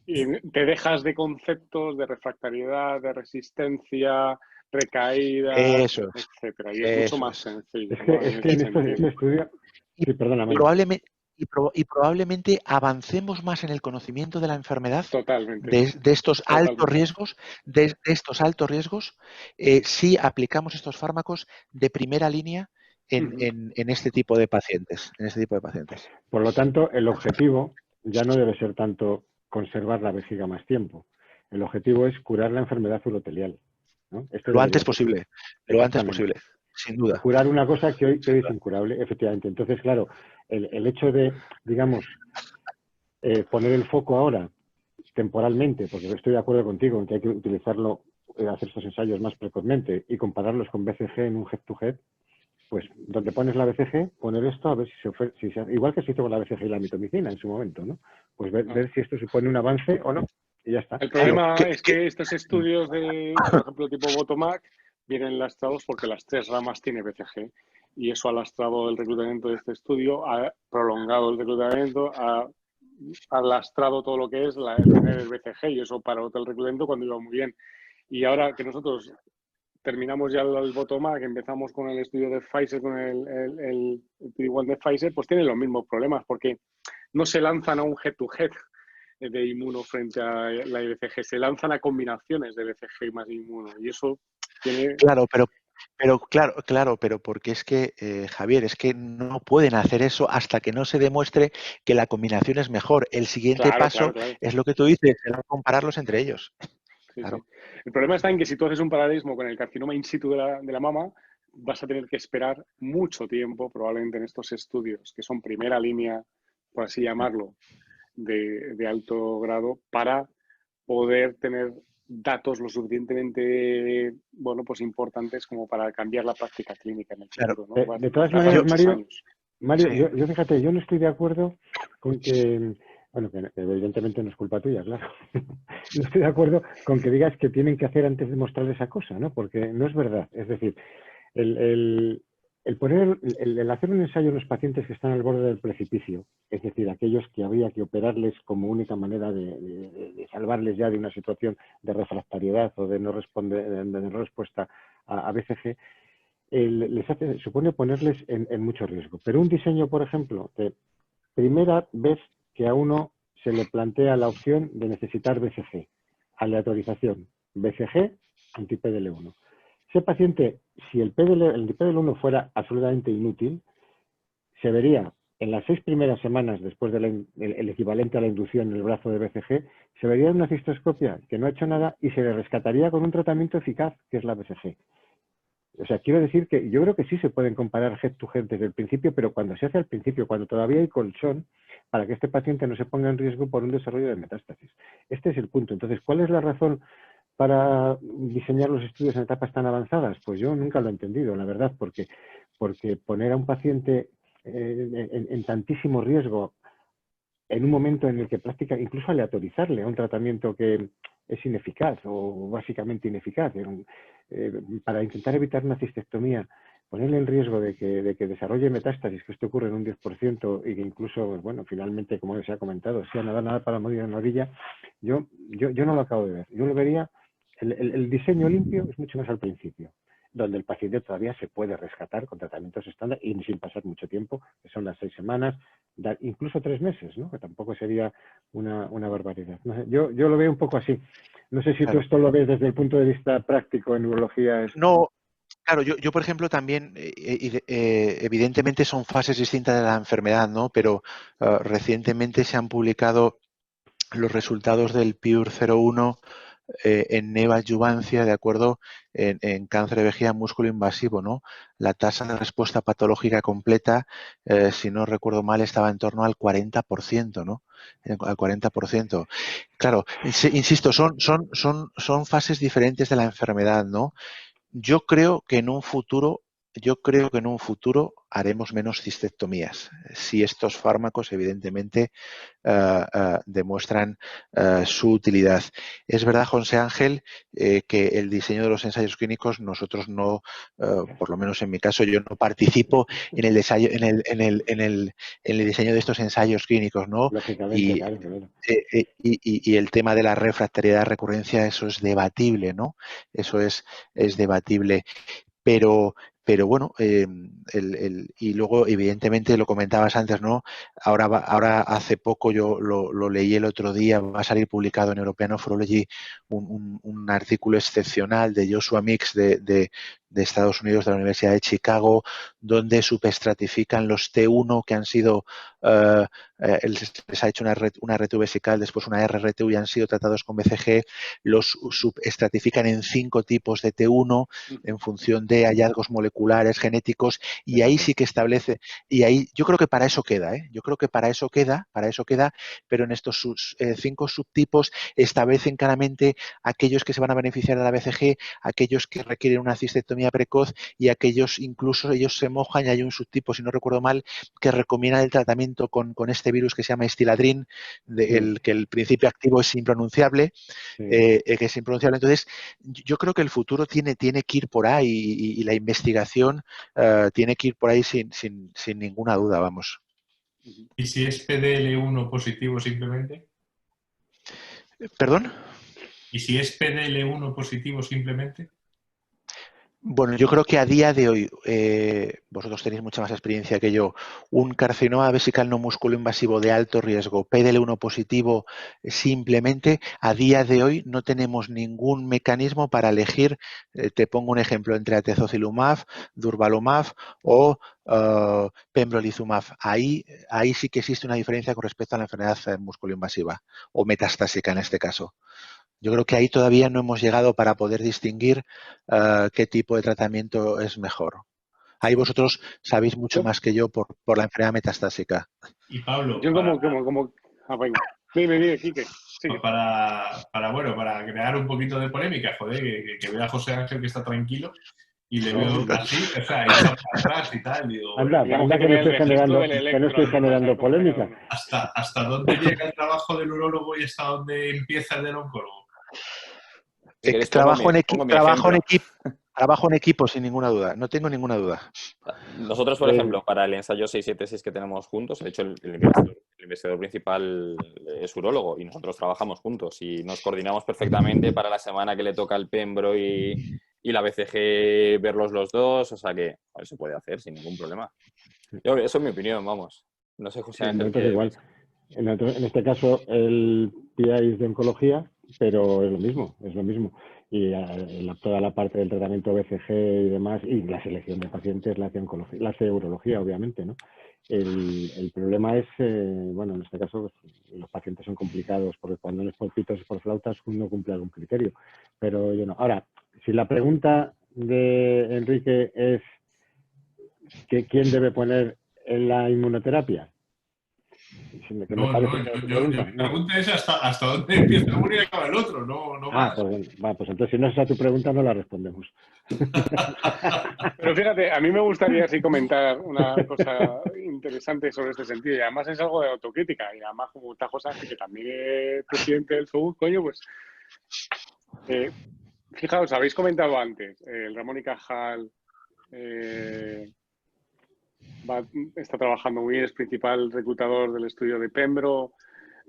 Y te dejas de conceptos de refractariedad, de resistencia, recaída, etcétera. Y es mucho más sencillo. Es que en este estudio... Sí, perdona, Probablemente avancemos más en el conocimiento de la enfermedad. Totalmente. De estos altos riesgos, si aplicamos estos fármacos de primera línea en este tipo de pacientes. Por lo tanto, el objetivo ya no debe ser tanto conservar la vejiga más tiempo. El objetivo es curar la enfermedad urotelial, ¿no? Lo antes posible, sin duda. Curar una cosa que hoy es incurable, efectivamente. Entonces, claro, el hecho de, digamos, poner el foco ahora temporalmente, porque estoy de acuerdo contigo en que hay que utilizarlo, hacer estos ensayos más precozmente y compararlos con BCG en un head-to-head, pues donde pones la BCG, poner esto a ver si igual que se hizo con la BCG y la mitomicina en su momento, ¿no? Pues ver si esto supone un avance o no, y ya está. El problema es que estos estudios de, por ejemplo, tipo Potomac, vienen lastrados porque las 3 ramas tiene BCG y eso ha lastrado el reclutamiento de este estudio, ha prolongado el reclutamiento, ha lastrado todo lo que es el tener el BCG y eso paró el reclutamiento cuando iba muy bien. Y ahora que nosotros terminamos ya el Potomac, empezamos con el estudio de Pfizer, con el PD-1 de Pfizer, pues tienen los mismos problemas porque no se lanzan a un head-to-head de inmuno frente a la BCG, se lanzan a combinaciones de BCG más inmuno y eso tiene... Claro, pero porque es que, Javier, es que no pueden hacer eso hasta que no se demuestre que la combinación es mejor. El siguiente paso es lo que tú dices, es compararlos entre ellos. Sí. El problema está en que si tú haces un paralelismo con el carcinoma in situ de la mama, vas a tener que esperar mucho tiempo, probablemente en estos estudios, que son primera línea, por así llamarlo, de alto grado, para poder tener datos lo suficientemente importantes como para cambiar la práctica clínica en el futuro, ¿no? De todas maneras, Mario, yo fíjate, yo no estoy de acuerdo con que, bueno, que evidentemente no es culpa tuya, claro. No estoy de acuerdo con que digas que tienen que hacer antes de mostrar esa cosa, ¿no? Porque no es verdad. Es decir, el hacer un ensayo en los pacientes que están al borde del precipicio, es decir, aquellos que habría que operarles como única manera de salvarles ya de una situación de refractariedad o de no respuesta a BCG, supone ponerles en mucho riesgo. Pero un diseño, por ejemplo, de primera vez que a uno se le plantea la opción de necesitar BCG, aleatorización, BCG, anti-PDL1. Ese paciente, si el PDL1 fuera absolutamente inútil, se vería en las 6 primeras semanas después del equivalente a la inducción en el brazo de BCG, se vería una cistoscopia que no ha hecho nada y se le rescataría con un tratamiento eficaz, que es la BCG. O sea, quiero decir que yo creo que sí se pueden comparar head to head desde el principio, pero cuando se hace al principio, cuando todavía hay colchón, para que este paciente no se ponga en riesgo por un desarrollo de metástasis. Este es el punto. Entonces, ¿cuál es la razón para diseñar los estudios en etapas tan avanzadas? Pues yo nunca lo he entendido, la verdad, porque poner a un paciente en tantísimo riesgo en un momento en el que incluso aleatorizarle a un tratamiento que es ineficaz o básicamente ineficaz, para intentar evitar una cistectomía, ponerle en riesgo de que desarrolle metástasis, que esto ocurre en un 10% y que incluso, bueno, finalmente, como se ha comentado, sea nada para morir en la orilla, yo no lo acabo de ver. Yo lo vería, el diseño limpio es mucho más al principio, donde el paciente todavía se puede rescatar con tratamientos estándar y sin pasar mucho tiempo, que son las 6 semanas, incluso 3 meses, ¿no? Que tampoco sería una barbaridad. No sé, yo lo veo un poco así. No sé si tú esto lo ves desde el punto de vista práctico en urología. No, claro, yo por ejemplo también, evidentemente son fases distintas de la enfermedad, ¿no? Pero recientemente se han publicado los resultados del PURE-01 en neoadyuvancia, de acuerdo, en cáncer de vejiga músculo invasivo, ¿no? La tasa de respuesta patológica completa, si no recuerdo mal, estaba en torno al 40%, ¿no? Al 40%. Claro, insisto, son fases diferentes de la enfermedad, ¿no? Yo creo que en un futuro haremos menos cistectomías, si estos fármacos evidentemente demuestran su utilidad. Es verdad, José Ángel, que el diseño de los ensayos clínicos, nosotros no, por lo menos en mi caso, yo no participo en el diseño de estos ensayos clínicos, ¿no? Lógicamente, claro. Y el tema de la refractariedad recurrencia, eso es debatible, ¿no? Eso es debatible. Pero bueno, y luego, evidentemente, lo comentabas antes, ¿no? Ahora hace poco, yo lo leí el otro día, va a salir publicado en European Nephrology un artículo excepcional de Joshua Mix de Estados Unidos, de la Universidad de Chicago, donde subestratifican los T1 que han sido, les ha hecho una RT vesical, después una RRTU y han sido tratados con BCG, los subestratifican en 5 tipos de T1 en función de hallazgos moleculares, genéticos, y ahí sí que establece, y ahí yo creo que para eso queda, yo creo que para eso queda, pero en estos 5 subtipos establecen claramente aquellos que se van a beneficiar de la BCG, aquellos que requieren una cistectomía precoz y aquellos, incluso ellos se mojan, y hay un subtipo, si no recuerdo mal, que recomienda el tratamiento con este virus que se llama estiladrin, que el principio activo es impronunciable, que es impronunciable. Entonces, yo creo que el futuro tiene que ir por ahí y la investigación tiene que ir por ahí sin ninguna duda, vamos. ¿Y si es PDL1 positivo simplemente? ¿Perdón? ¿Y si es PDL1 positivo simplemente? Bueno, yo creo que a día de hoy, vosotros tenéis mucha más experiencia que yo, un carcinoma vesical no músculo invasivo de alto riesgo, PDL1 positivo, simplemente, a día de hoy no tenemos ningún mecanismo para elegir, te pongo un ejemplo, entre atezolizumab, durvalumab o pembrolizumab. Ahí sí que existe una diferencia con respecto a la enfermedad músculo invasiva o metastásica en este caso. Yo creo que ahí todavía no hemos llegado para poder distinguir qué tipo de tratamiento es mejor. Ahí vosotros sabéis mucho más que yo por la enfermedad metastásica. Y Pablo, yo bueno. Dime, Quique. Sigue. Para crear un poquito de polémica, joder, que vea a José Ángel que está tranquilo y le veo así, o sea, echado para atrás y tal. Digo, Anda, que no estoy generando polémica. ¿Hasta dónde llega el trabajo del urólogo y hasta dónde empieza el del oncólogo? Si queréis, Trabajo ejemplo. en equipo, sin ninguna duda. No tengo ninguna duda. Nosotros, por ejemplo, para el ensayo 676 que tenemos juntos, de hecho, el investigador principal es urólogo y nosotros trabajamos juntos y nos coordinamos perfectamente para la semana que le toca el Pembro y la BCG verlos los dos, o sea que se puede hacer sin ningún problema. Eso es mi opinión, vamos. No sé, José Ángel. Entonces, igual. En este caso, el PI es de oncología, pero es lo mismo. Y toda la parte del tratamiento BCG y demás, y la selección de pacientes la hace urología, obviamente, ¿no? El problema es, bueno, en este caso, los pacientes son complicados, porque cuando no es por pitos y por flautas, uno cumple algún criterio, pero yo no. Ahora, si la pregunta de Enrique es que ¿quién debe poner en la inmunoterapia? Mi pregunta es hasta dónde empieza uno y acaba el otro, no más. Pues entonces si no es esa tu pregunta no la respondemos. Pero fíjate, a mí me gustaría así comentar una cosa interesante sobre este sentido, y además es algo de autocrítica, y además como está José Ángel, que también es presidente del FUG, coño, pues fijaos, habéis comentado antes, el Ramón y Cajal está trabajando muy bien, es principal reclutador del estudio de Pembro.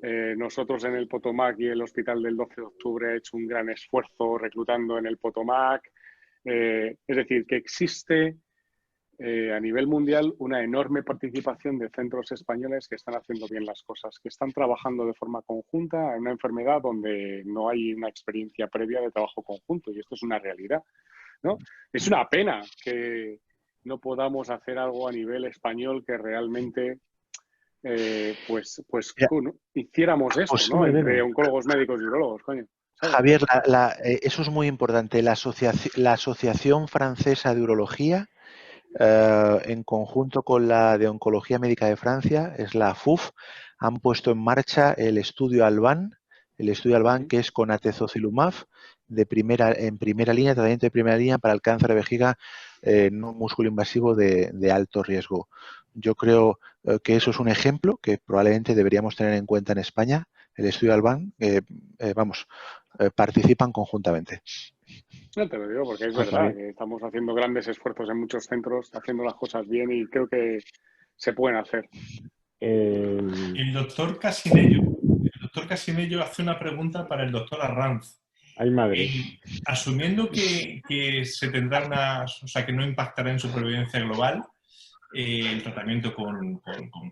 Nosotros en el Potomac y el Hospital del 12 de Octubre ha hecho un gran esfuerzo reclutando en el Potomac. Es decir, que existe a nivel mundial una enorme participación de centros españoles que están haciendo bien las cosas, que están trabajando de forma conjunta en una enfermedad donde no hay una experiencia previa de trabajo conjunto, y esto es una realidad, ¿no? Es una pena que no podamos hacer algo a nivel español que realmente pues hiciéramos esto, Pues ¿no? Entre oncólogos, médicos y urólogos, coño. ¿Sabes? Javier, eso es muy importante. La Asociación Francesa de Urología, en conjunto con la de Oncología Médica de Francia, es la FUF, han puesto en marcha el estudio ALBAN, que es con atezolizumab en primera línea, tratamiento de primera línea para el cáncer de vejiga no músculo invasivo de alto riesgo. Yo creo que eso es un ejemplo que probablemente deberíamos tener en cuenta en España. El estudio ALBAN, participan conjuntamente. No te lo digo porque es verdad que estamos haciendo grandes esfuerzos en muchos centros, haciendo las cosas bien, y creo que se pueden hacer. El doctor Casinello hace una pregunta para el doctor Arranz. Ay, madre. Asumiendo que se tendrá o sea, que no impactará en supervivencia global el tratamiento con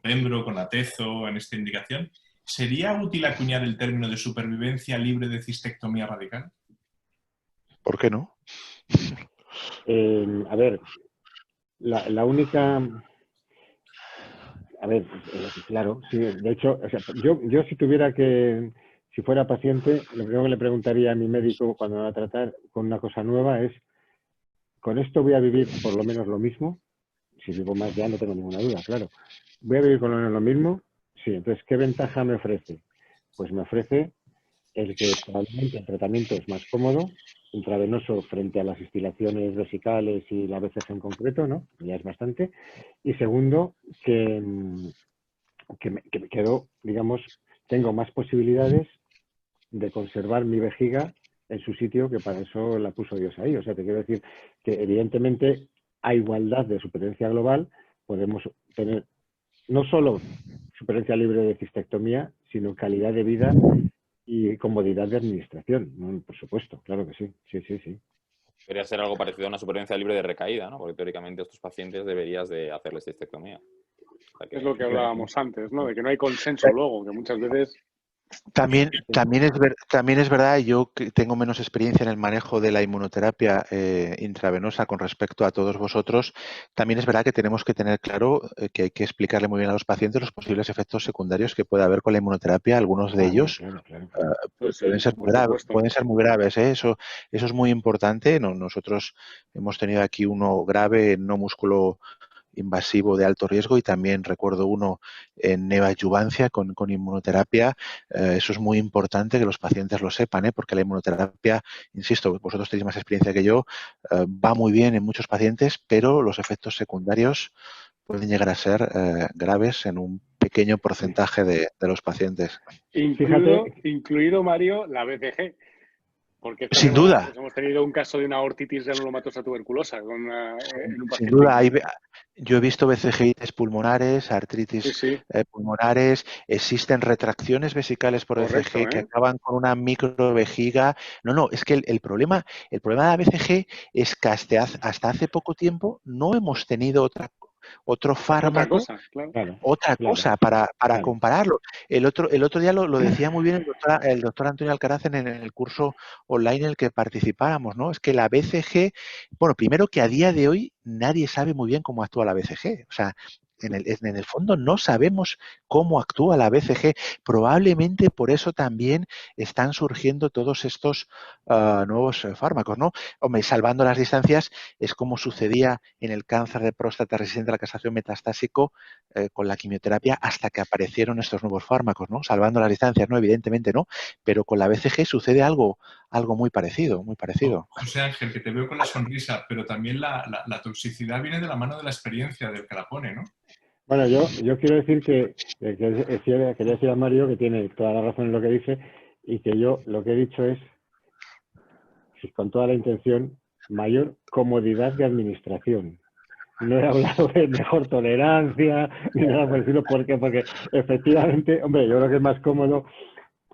Pembro, con Atezo, en esta indicación, ¿sería útil acuñar el término de supervivencia libre de cistectomía radical? ¿Por qué no? A ver, la única... A ver, claro, sí. De hecho, o sea, yo si tuviera que... Si fuera paciente, lo primero que le preguntaría a mi médico cuando me va a tratar con una cosa nueva es: ¿con esto voy a vivir por lo menos lo mismo? Si vivo más ya no tengo ninguna duda, claro. ¿Voy a vivir por lo menos lo mismo? Sí. Entonces, ¿qué ventaja me ofrece? Pues me ofrece el que probablemente el tratamiento es más cómodo, intravenoso frente a las instilaciones vesicales y la BCG en concreto, ¿no? Ya es bastante. Y segundo, que me quedo, digamos, tengo más posibilidades de conservar mi vejiga en su sitio, que para eso la puso Dios ahí. O sea, te quiero decir que evidentemente a igualdad de supervivencia global podemos tener no solo supervivencia libre de cistectomía, sino calidad de vida y comodidad de administración, ¿no? Por supuesto, claro que sí. Sí. Debería ser algo parecido a una supervivencia libre de recaída, ¿no? Porque teóricamente a estos pacientes deberías de hacerles cistectomía. O sea que... Es lo que hablábamos antes, ¿no? De que no hay consenso luego, que muchas veces... También es verdad, yo que tengo menos experiencia en el manejo de la inmunoterapia intravenosa con respecto a todos vosotros, también es verdad que tenemos que tener claro que hay que explicarle muy bien a los pacientes los posibles efectos secundarios que puede haber con la inmunoterapia. Algunos de ellos pueden ser muy graves. Eso es muy importante. Nosotros hemos tenido aquí uno grave, no músculo invasivo de alto riesgo, y también recuerdo uno en neoadyuvancia con inmunoterapia. Eso es muy importante que los pacientes lo sepan, porque la inmunoterapia, insisto, vosotros tenéis más experiencia que yo, va muy bien en muchos pacientes, pero los efectos secundarios pueden llegar a ser graves en un pequeño porcentaje de los pacientes. Incluido, Mario, la BCG. Porque sin duda. Pues hemos tenido un caso de una ortitis granulomatosa tuberculosa en un paciente. Sin duda, yo he visto BCGitis pulmonares, artritis pulmonares, existen retracciones vesicales por BCG que acaban con una microvejiga. No, es que el problema de la BCG es que hasta hace poco tiempo no hemos tenido otro fármaco, otra cosa para compararlo. El otro día lo decía muy bien el doctor Antonio Alcaraz en el curso online en el que participábamos, ¿no? Es que la BCG, bueno, primero que a día de hoy nadie sabe muy bien cómo actúa la BCG. O sea, en el fondo no sabemos cómo actúa la BCG. Probablemente por eso también están surgiendo todos estos nuevos fármacos, ¿no? Hombre, salvando las distancias, es como sucedía en el cáncer de próstata resistente a la castración metastásico con la quimioterapia, hasta que aparecieron estos nuevos fármacos, ¿no? Salvando las distancias, ¿no? Evidentemente no, pero con la BCG sucede algo muy parecido, muy parecido. José Ángel, que te veo con la sonrisa, pero también la toxicidad viene de la mano de la experiencia del que la pone, ¿no? Bueno, yo quiero decir que quería decir a Mario que tiene toda la razón en lo que dice, y que yo lo que he dicho es, con toda la intención, mayor comodidad de administración. no he hablado de mejor tolerancia, ni nada por decirlo. ¿Por qué? Porque efectivamente, hombre, yo creo que es más cómodo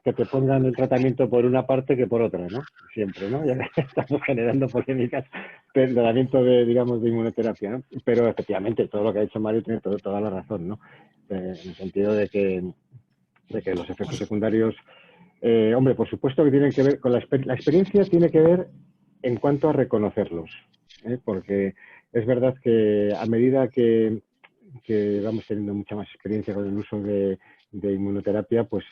que te pongan el tratamiento por una parte que por otra, ¿no? Siempre, ¿no? Ya estamos generando polémicas del tratamiento de, digamos, de inmunoterapia, ¿no? Pero efectivamente, todo lo que ha dicho Mario tiene toda la razón, ¿no? En el sentido de que los efectos secundarios, hombre, por supuesto que tienen que ver con la experiencia, tiene que ver en cuanto a reconocerlos, porque es verdad que a medida que vamos teniendo mucha más experiencia con el uso de inmunoterapia, pues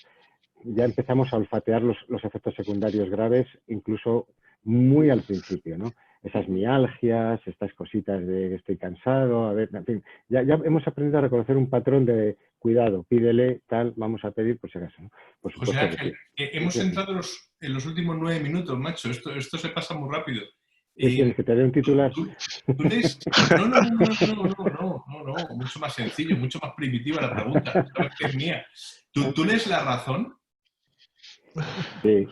ya empezamos a olfatear los efectos secundarios graves, incluso muy al principio, ¿no? Esas mialgias, estas cositas de estoy cansado, a ver, en fin, ya hemos aprendido a reconocer un patrón de cuidado, pídele, tal, vamos a pedir por si acaso, ¿no? Por José supuesto que Ángel, sí. hemos entrado en los últimos 9 minutos, macho. Esto se pasa muy rápido. ¿Qué quieres, que te dé un titular? ¿Tú lees? No, mucho más sencillo, mucho más primitiva la pregunta. Sabes que es mía. ¿Tú lees La Razón? Sí.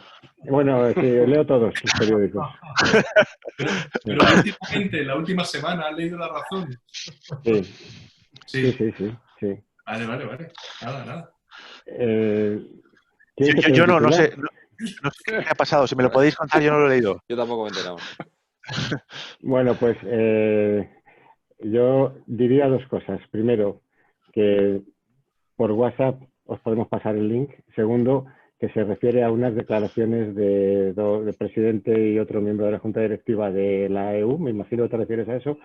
Bueno, sí, leo todos sus periódicos. Pero últimamente, la última semana, ¿has leído La Razón? Sí. Sí. Sí. Vale. Nada. Yo no sé qué ha pasado. Si me lo podéis contar, yo no lo he leído. Yo tampoco me he enterado. Bueno, pues yo diría dos cosas. Primero, que por WhatsApp os podemos pasar el link. Segundo, que se refiere a unas declaraciones del presidente y otro miembro de la Junta Directiva de la EU. Me imagino que te refieres a eso.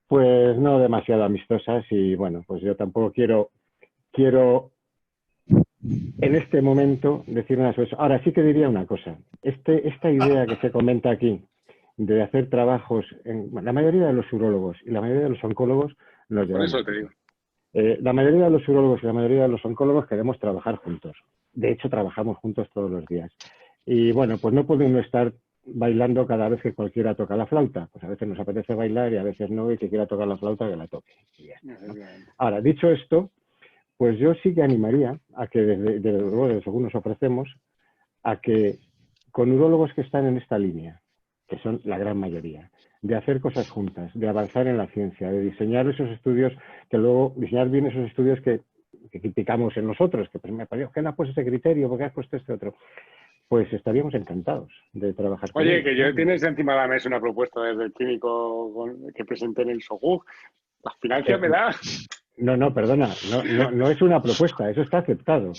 Pues no demasiado amistosas y bueno, pues yo tampoco quiero en este momento decir nada sobre eso. Ahora sí que diría una cosa. Esta idea que se comenta aquí de hacer trabajos la mayoría de los urólogos y la mayoría de los oncólogos nos llevamos. Por eso te digo. La mayoría de los urólogos y la mayoría de los oncólogos queremos trabajar juntos. De hecho, trabajamos juntos todos los días. Y bueno, pues no puede uno estar bailando cada vez que cualquiera toca la flauta. Pues a veces nos apetece bailar y a veces no, y que quiera tocar la flauta que la toque. Y ya está, ¿no? Ahora, dicho esto, pues yo sí que animaría a que desde luego, según nos ofrecemos, a que con urólogos que están en esta línea, que son la gran mayoría, de hacer cosas juntas, de avanzar en la ciencia, de diseñar esos estudios, que luego diseñar bien esos estudios que criticamos en nosotros, que me parece que no has puesto ese criterio, porque has puesto este otro. Pues estaríamos encantados de trabajar con ellos. Oye, que ya tienes encima de la mesa una propuesta desde el clínico que presenté en el SOGUG. ¿Las financias me da? No, perdona, no es una propuesta, eso está aceptado.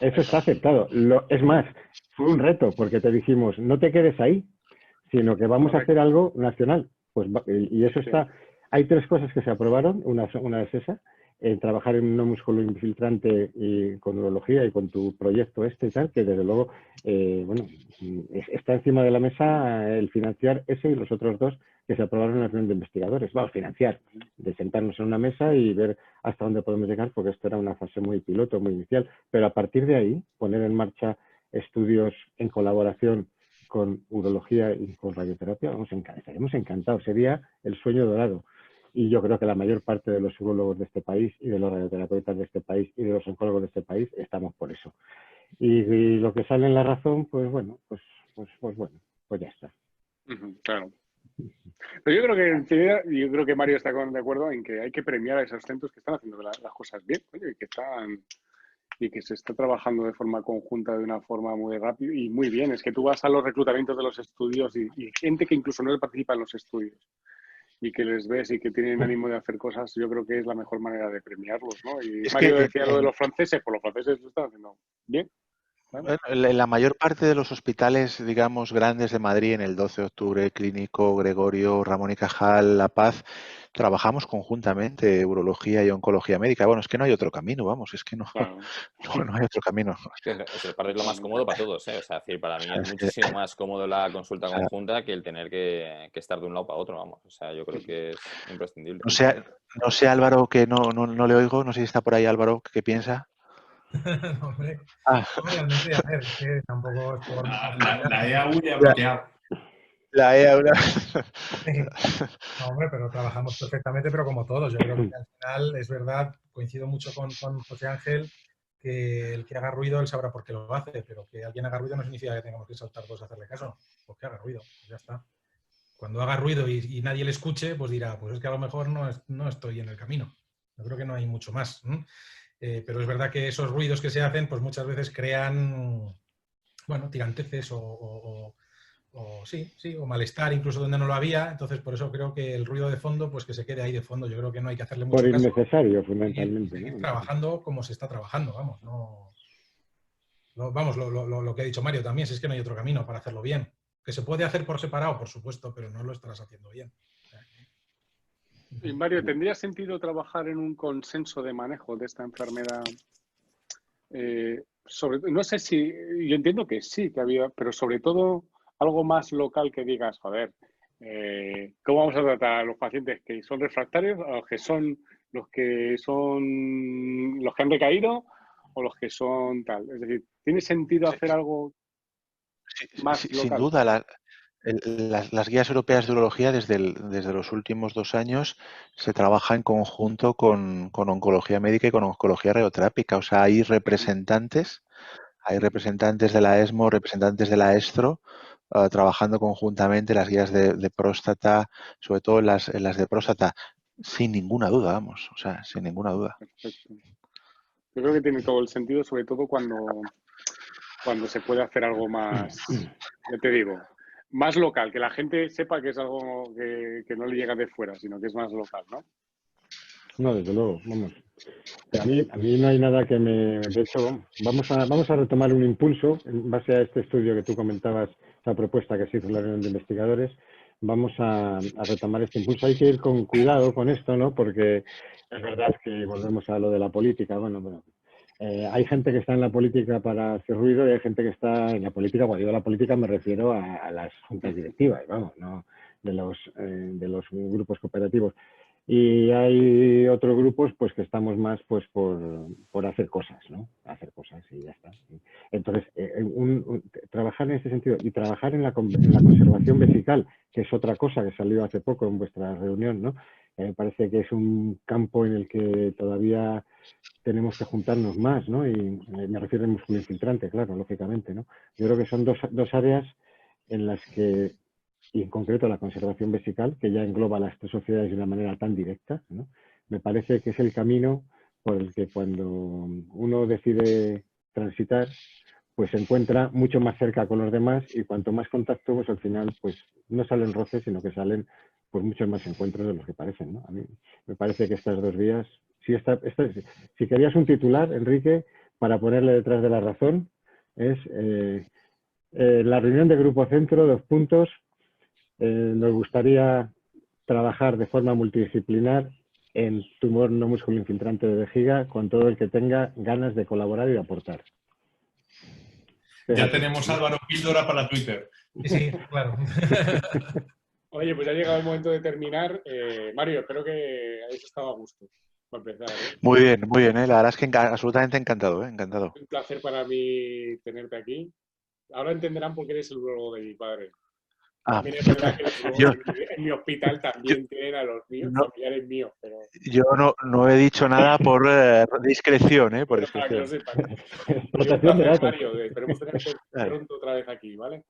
Eso está aceptado. Es más, fue un reto, porque te dijimos, no te quedes ahí, sino que vamos a hacer algo nacional. Pues, y eso está. Hay tres cosas que se aprobaron, una es esa, trabajar en un no músculo infiltrante y con urología y con tu proyecto y tal, que desde luego, bueno, está encima de la mesa el financiar ese y los otros dos que se aprobaron en la reunión de investigadores. Vamos, financiar, de sentarnos en una mesa y ver hasta dónde podemos llegar, porque esto era una fase muy piloto, muy inicial, pero a partir de ahí, poner en marcha estudios en colaboración con urología y con radioterapia, estaríamos encantados, sería el sueño dorado. Y yo creo que la mayor parte de los urólogos de este país y de los radioterapeutas de este país y de los oncólogos de este país estamos por eso. Y lo que sale en La Razón, pues bueno, pues ya está. Claro. Pero yo creo que Mario está de acuerdo en que hay que premiar a esos centros que están haciendo las cosas bien, y que se está trabajando de forma conjunta de una forma muy rápida y muy bien. Es que tú vas a los reclutamientos de los estudios y gente que incluso no participa en los estudios y que les ves y que tienen ánimo de hacer cosas, yo creo que es la mejor manera de premiarlos, ¿no? Y Mario decía lo de los franceses, pues los franceses lo están haciendo bien. Bueno, en la mayor parte de los hospitales, digamos, grandes de Madrid, en el 12 de octubre, Clínico, Gregorio, Ramón y Cajal, La Paz, trabajamos conjuntamente urología y oncología médica. Bueno, es que no hay otro camino, vamos, es que no hay otro camino. Es lo más cómodo para todos, ¿eh? O sea, decir, para mí es muchísimo más cómodo la consulta conjunta que el tener que estar de un lado para otro, vamos. O sea, yo creo que es imprescindible. No sé, Álvaro, que no le oigo, no sé si está por ahí Álvaro, ¿qué piensa? No, hombre. Realmente, a ver, que tampoco es por... La EAU ya ha bloqueado. La EAU. No, hombre, pero trabajamos perfectamente, pero como todos. Yo creo que al final, es verdad, coincido mucho con José Ángel, que el que haga ruido, él sabrá por qué lo hace, pero que alguien haga ruido no significa que tengamos que saltar todos a hacerle caso. Pues que haga ruido, ya está. cuando haga ruido y nadie le escuche, pues dirá, pues es que a lo mejor no estoy en el camino. Yo creo que no hay mucho más. Pero es verdad que esos ruidos que se hacen, pues muchas veces crean, bueno, tiranteces o malestar incluso donde no lo había. Entonces, por eso creo que el ruido de fondo, pues que se quede ahí de fondo. Yo creo que no hay que hacerle mucho Por caso. innecesario, fundamentalmente. Seguir ¿no? trabajando como se está trabajando, vamos. Vamos, lo que ha dicho Mario también, si es que no hay otro camino para hacerlo bien. Que se puede hacer por separado, por supuesto, pero no lo estarás haciendo bien. Y Mario, ¿tendría sentido trabajar en un consenso de manejo de esta enfermedad? No sé si, yo entiendo que sí, que había, pero sobre todo algo más local que digas, joder, ¿cómo vamos a tratar a los pacientes que son refractarios, a los que han recaído o los que son tal? Es decir, ¿tiene sentido hacer algo más local? Sin duda, las guías europeas de urología desde los últimos 2 años se trabaja en conjunto con oncología médica y con oncología radioterápica. O sea, hay representantes de la ESMO, representantes de la ESTRO, trabajando conjuntamente las guías de próstata, sobre todo en las de próstata, sin ninguna duda, vamos, o sea, sin ninguna duda. Perfecto. Yo creo que tiene todo el sentido, sobre todo cuando se puede hacer algo más, ya te digo, más local, que la gente sepa que es algo que no le llega de fuera, sino que es más local, ¿no? No, desde luego, vamos. A mí no hay nada que me... De hecho, vamos a retomar un impulso en base a este estudio que tú comentabas, esa propuesta que se hizo en la reunión de investigadores. Vamos a retomar este impulso. Hay que ir con cuidado con esto, ¿no? Porque es verdad que volvemos a lo de la política. Bueno, hay gente que está en la política para hacer ruido y hay gente que está en la política. Cuando digo la política me refiero a las juntas directivas, vamos, no de los grupos cooperativos. Y hay otros grupos pues que estamos más pues por hacer cosas, ¿no? Hacer cosas y ya está. Entonces, trabajar en este sentido y trabajar en la conservación vesical, que es otra cosa que salió hace poco en vuestra reunión, ¿no? Me parece que es un campo en el que todavía tenemos que juntarnos más, ¿no? Y me refiero al músculo infiltrante, claro, lógicamente, ¿no? Yo creo que son dos áreas en las que, y en concreto la conservación vesical, que ya engloba las 3 sociedades de una manera tan directa, ¿no? Me parece que es el camino por el que cuando uno decide transitar, pues se encuentra mucho más cerca con los demás y cuanto más contacto, pues al final pues no salen roces, sino que salen pues muchos más encuentros de los que parecen, ¿no? A mí me parece que estas 2 vías, si querías un titular, Enrique, para ponerle detrás de la razón, es la reunión de Grupo Centro, 2 puntos. Nos gustaría trabajar de forma multidisciplinar en tumor no músculo infiltrante de vejiga con todo el que tenga ganas de colaborar y de aportar. Ya tenemos, Álvaro, píldora para Twitter. Sí, claro. Oye, pues ya ha llegado el momento de terminar. Mario, espero que hayáis estado a gusto. Para empezar, ¿eh? Muy bien, la verdad es que absolutamente encantado, encantado. Es un placer para mí tenerte aquí. Ahora entenderán por qué eres el urologo de mi padre. También es verdad que en mi hospital también tienen a los míos, familiares míos. Pero... Yo no he dicho nada por discreción, por para que lo discreción. sepan. Mario, esperemos tenerte pronto otra vez aquí, ¿vale?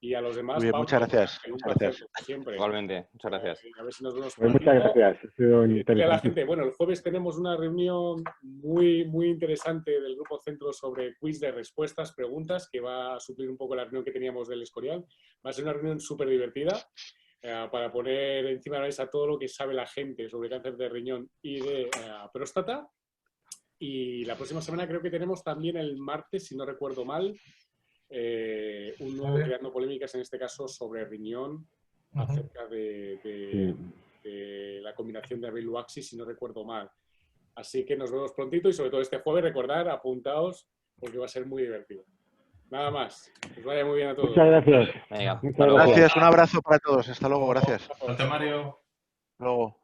Y a los demás, muy bien, Pablo, muchas gracias. Muchas gracias. Siempre. Igualmente, muchas gracias. A ver si nos vemos. Pues muchas gracias. Ha sido interesante. A la gente, bueno, el jueves tenemos una reunión muy, muy interesante del Grupo Centro sobre quiz de respuestas, preguntas, que va a suplir un poco la reunión que teníamos del Escorial. Va a ser una reunión súper divertida para poner encima de la mesa todo lo que sabe la gente sobre cáncer de riñón y de próstata. Y la próxima semana creo que tenemos también el martes, si no recuerdo mal, un nuevo Creando Polémicas, en este caso sobre riñón, acerca de la combinación de Abiluaxis, si no recuerdo mal. Así que nos vemos prontito y sobre todo este jueves, recordad, apuntaos porque va a ser muy divertido. Nada más. Que os vaya muy bien a todos. Muchas gracias. Venga, muchas gracias. Un abrazo para todos. Hasta luego, gracias. Hasta Mario. Hasta luego.